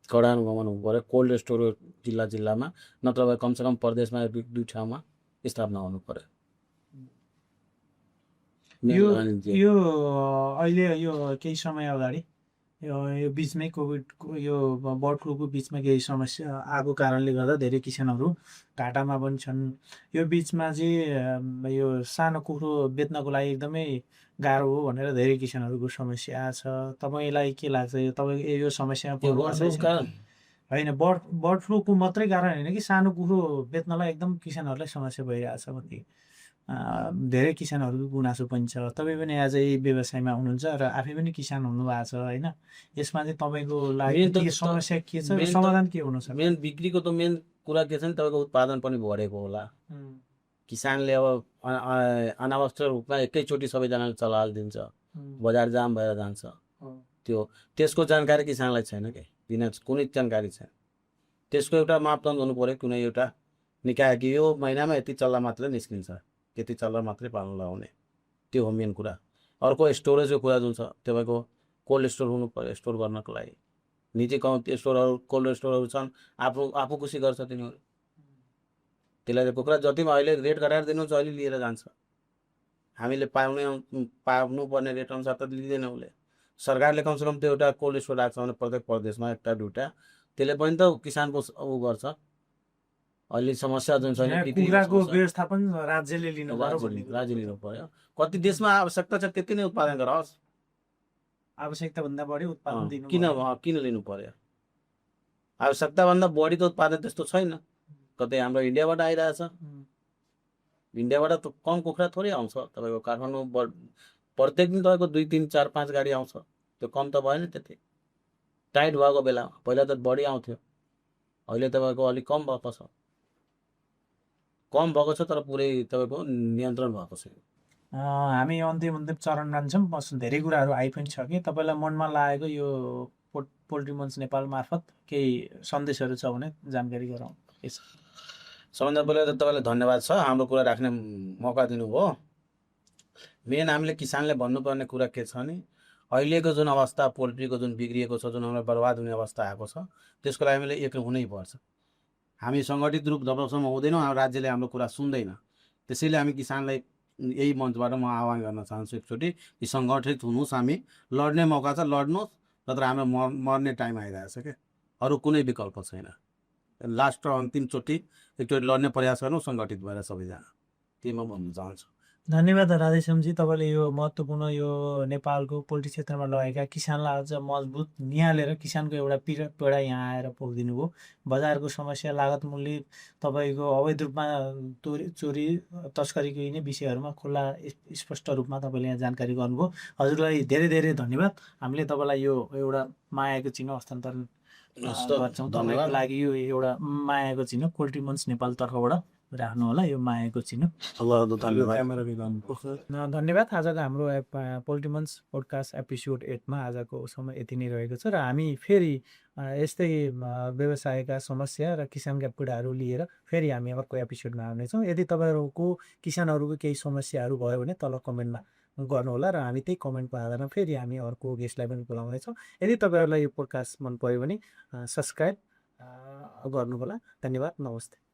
कडा अनुगमन हुनु पर्यो। कोल्ड स्टोर जिल्लामा, नत्र भए कमसेकम प्रदेशमा 2 ठाउँमा स्थापना हुनु पर्यो। यो अहिले यो केही समय अगाडि यो बिचमै कोभिडको यो बर्ड फ्लूको बिचमा केही समस्या आएको कारणले गर्दा धेरै किसानहरू घाटामा पनि छन्। यो बिचमा चाहिँ यो सानो कुखुरो बेच्नको लागि एकदमै गाह्रो हो भनेर धेरै किसानहरूको समस्या छ। तपाईँलाई के लाग्छ? यो तपाईँको यो समस्यामा त्यो पर्नु गर्नुको कारण होइन, बर्ड फ्लूको मात्रै कारण होइन कि सानो कुखुरो बेच्नलाई एकदम किसानहरूलाई समस्या भइरहेछ भन्ने धेरै किसानहरूको गुनासो पनि छ। तपाईँ पनि आज यही व्यवसायमा हुनुहुन्छ र आफै पनि किसान हुनुभएको छ होइन? यसमा चाहिँ तपाईँको लागि मेन त- के समस्या के छ र मेन त- समाधान के हुन सक्छ? मेन बिक्रीको त मेन कुरा के छ नि, तपाईँको उत्पादन पनि बढेको होला। किसानले अब अनावश्यक रूपमा एकैचोटि सबैजनाले चलाइदिन्छ, बजार जाम भएर जान्छ। त्यसको जानकारी किसानलाई छैन कि, बिना कुनै जानकारी छैन। त्यसको एउटा मापदण्ड हुनु पर्यो, कुनै एउटा निकाय कि यो महिनामा यति चल्ला मात्रै निस्किन्छ, यति चल्ला मात्रै पाल्नु लगाउने। त्यो हो मेन कुरा। अर्को स्टोरेजको कुरा जुन छ, तपाईँको कोल्ड स्टोर हुनु पर्यो। स्टोर गर्नको लागि निजी स्टोरहरू, कोल्ड स्टोरहरू छन्, आफू खुसी गर्छ तिनीहरू। त्यसलाई कुखुरा जतिमा अहिले रेट गराएर दिनुहुन्छ अहिले लिएर जान्छ। हामीले पाउनुपर्ने रेट अनुसार त लिँदैन उसले। सरकारले कमसेकम त्यो एउटा कोल्ड स्टोर राख्छ भने प्रत्येक प्रदेशमा 1-2टा, त्यसले पनि त किसानको गर्छ। अहिले समस्या जुन छ कुखुराको व्यवस्थापन राज्यले लिनु पर्यो भन्ने राज्य लिनु पर्यो। कति देशमा आवश्यकता छ त्यति नै उत्पादन गरोस्। आवश्यकताभन्दा बढी उत्पादन दिनु किन लिनु पर्यो? आवश्यकताभन्दा बढी त उत्पादन त्यस्तो छैन। कतै हाम्रो इन्डियाबाट आइरहेछ। इन्डियाबाट त कम कुखुरा थोरै आउँछ। तपाईँको काठमाडौँ प्रत्येक दिन तपाईँको 2, 3, 4, 5 गाडी आउँछ। त्यो कम त भएन त्यति। टाइट भएको बेलामा पहिला त बढी आउँथ्यो, अहिले तपाईँको अलिक कम भएको छ। कम भएको छ तर पुरै तपाईँको नियन्त्रण भएको छैन। हामी अन्तिम चरण जान्छौँ। धेरै कुराहरू आइ पनि छ कि तपाईँलाई मनमा लागेको यो पोल्ट्री मन्च नेपाल मार्फत केही सन्देशहरू छ भने जानकारी गराउँ। सबभन्दा पहिला त तपाईँलाई धन्यवाद छ, हाम्रो कुरा राख्ने मौका दिनुभयो। मेन हामीले किसानले भन्नुपर्ने कुरा के छ नि, अहिलेको जुन अवस्था पोल्ट्रीको जुन बिग्रिएको छ, जुन हामीलाई बर्बाद हुने अवस्था आएको छ, त्यसको लागि हामीले एक हुनै पर्छ। हामी सङ्गठित रूप जबसम्म हुँदैनौँ, राज्यले हाम्रो कुरा सुन्दैन। त्यसैले हामी किसानलाई यही मञ्चबाट म आह्वान गर्न चाहन्छु एकचोटि कि सङ्गठित हुनुहोस्। हामी लड्ने मौका छ, लड्नुहोस्। नत्र हाम्रो मर्ने टाइम आइरहेछ क्या, अरू कुनै विकल्प छैन। लास्ट र अन्तिमचोटि एकचोटि लड्ने प्रयास गर्नु सङ्गठित भएर सबैजना, त्यही म भन्न चाहन्छु। धन्यवाद राधेश्यामजी। तपाईँले यो महत्त्वपूर्ण यो नेपालको पोल्ट्री क्षेत्रमा लगेका किसानलाई अझ मजबुत निहालेर किसानको एउटा पीडा यहाँ आएर पुगिदिनु भयो। बजारको समस्या, लागत मूल्य, तपाईँको अवैध रूपमा चोरी तस्करीको यिनै विषयहरूमा खुल्ला स्पष्ट रूपमा तपाईँले यहाँ जानकारी गर्नुभयो। हजुरलाई धेरै धेरै धन्यवाद। हामीले तपाईँलाई यो एउटा मायाको चिनो हस्तान्तरण गर्छौँ। तपाईँको लागि यो एउटा मायाको चिनो पोल्ट्री मन्च नेपाल तर्फबाट राख्नु होला, यो मायाको चिनो। धन्यवाद। आजको हाम्रो पोल्ट्री मन्च पोडकास्ट एपिसोड 8 मा आजको समय यति नै रहेको छ र हामी फेरि यस्तै व्यवसायका समस्या र किसानका पीडाहरू लिएर फेरि हामी अर्को एपिसोडमा आउनेछौँ। यदि तपाईँहरूको किसानहरूको केही समस्याहरू भयो भने तल कमेन्टमा गर्नुहोला र हामी त्यही कमेन्टको आधारमा फेरि हामी अर्को गेस्टलाई पनि बोलाउनेछौँ। यदि तपाईँहरूलाई यो पोडकास्ट मन पऱ्यो भने सब्सक्राइब गर्नु होला। धन्यवाद, नमस्ते।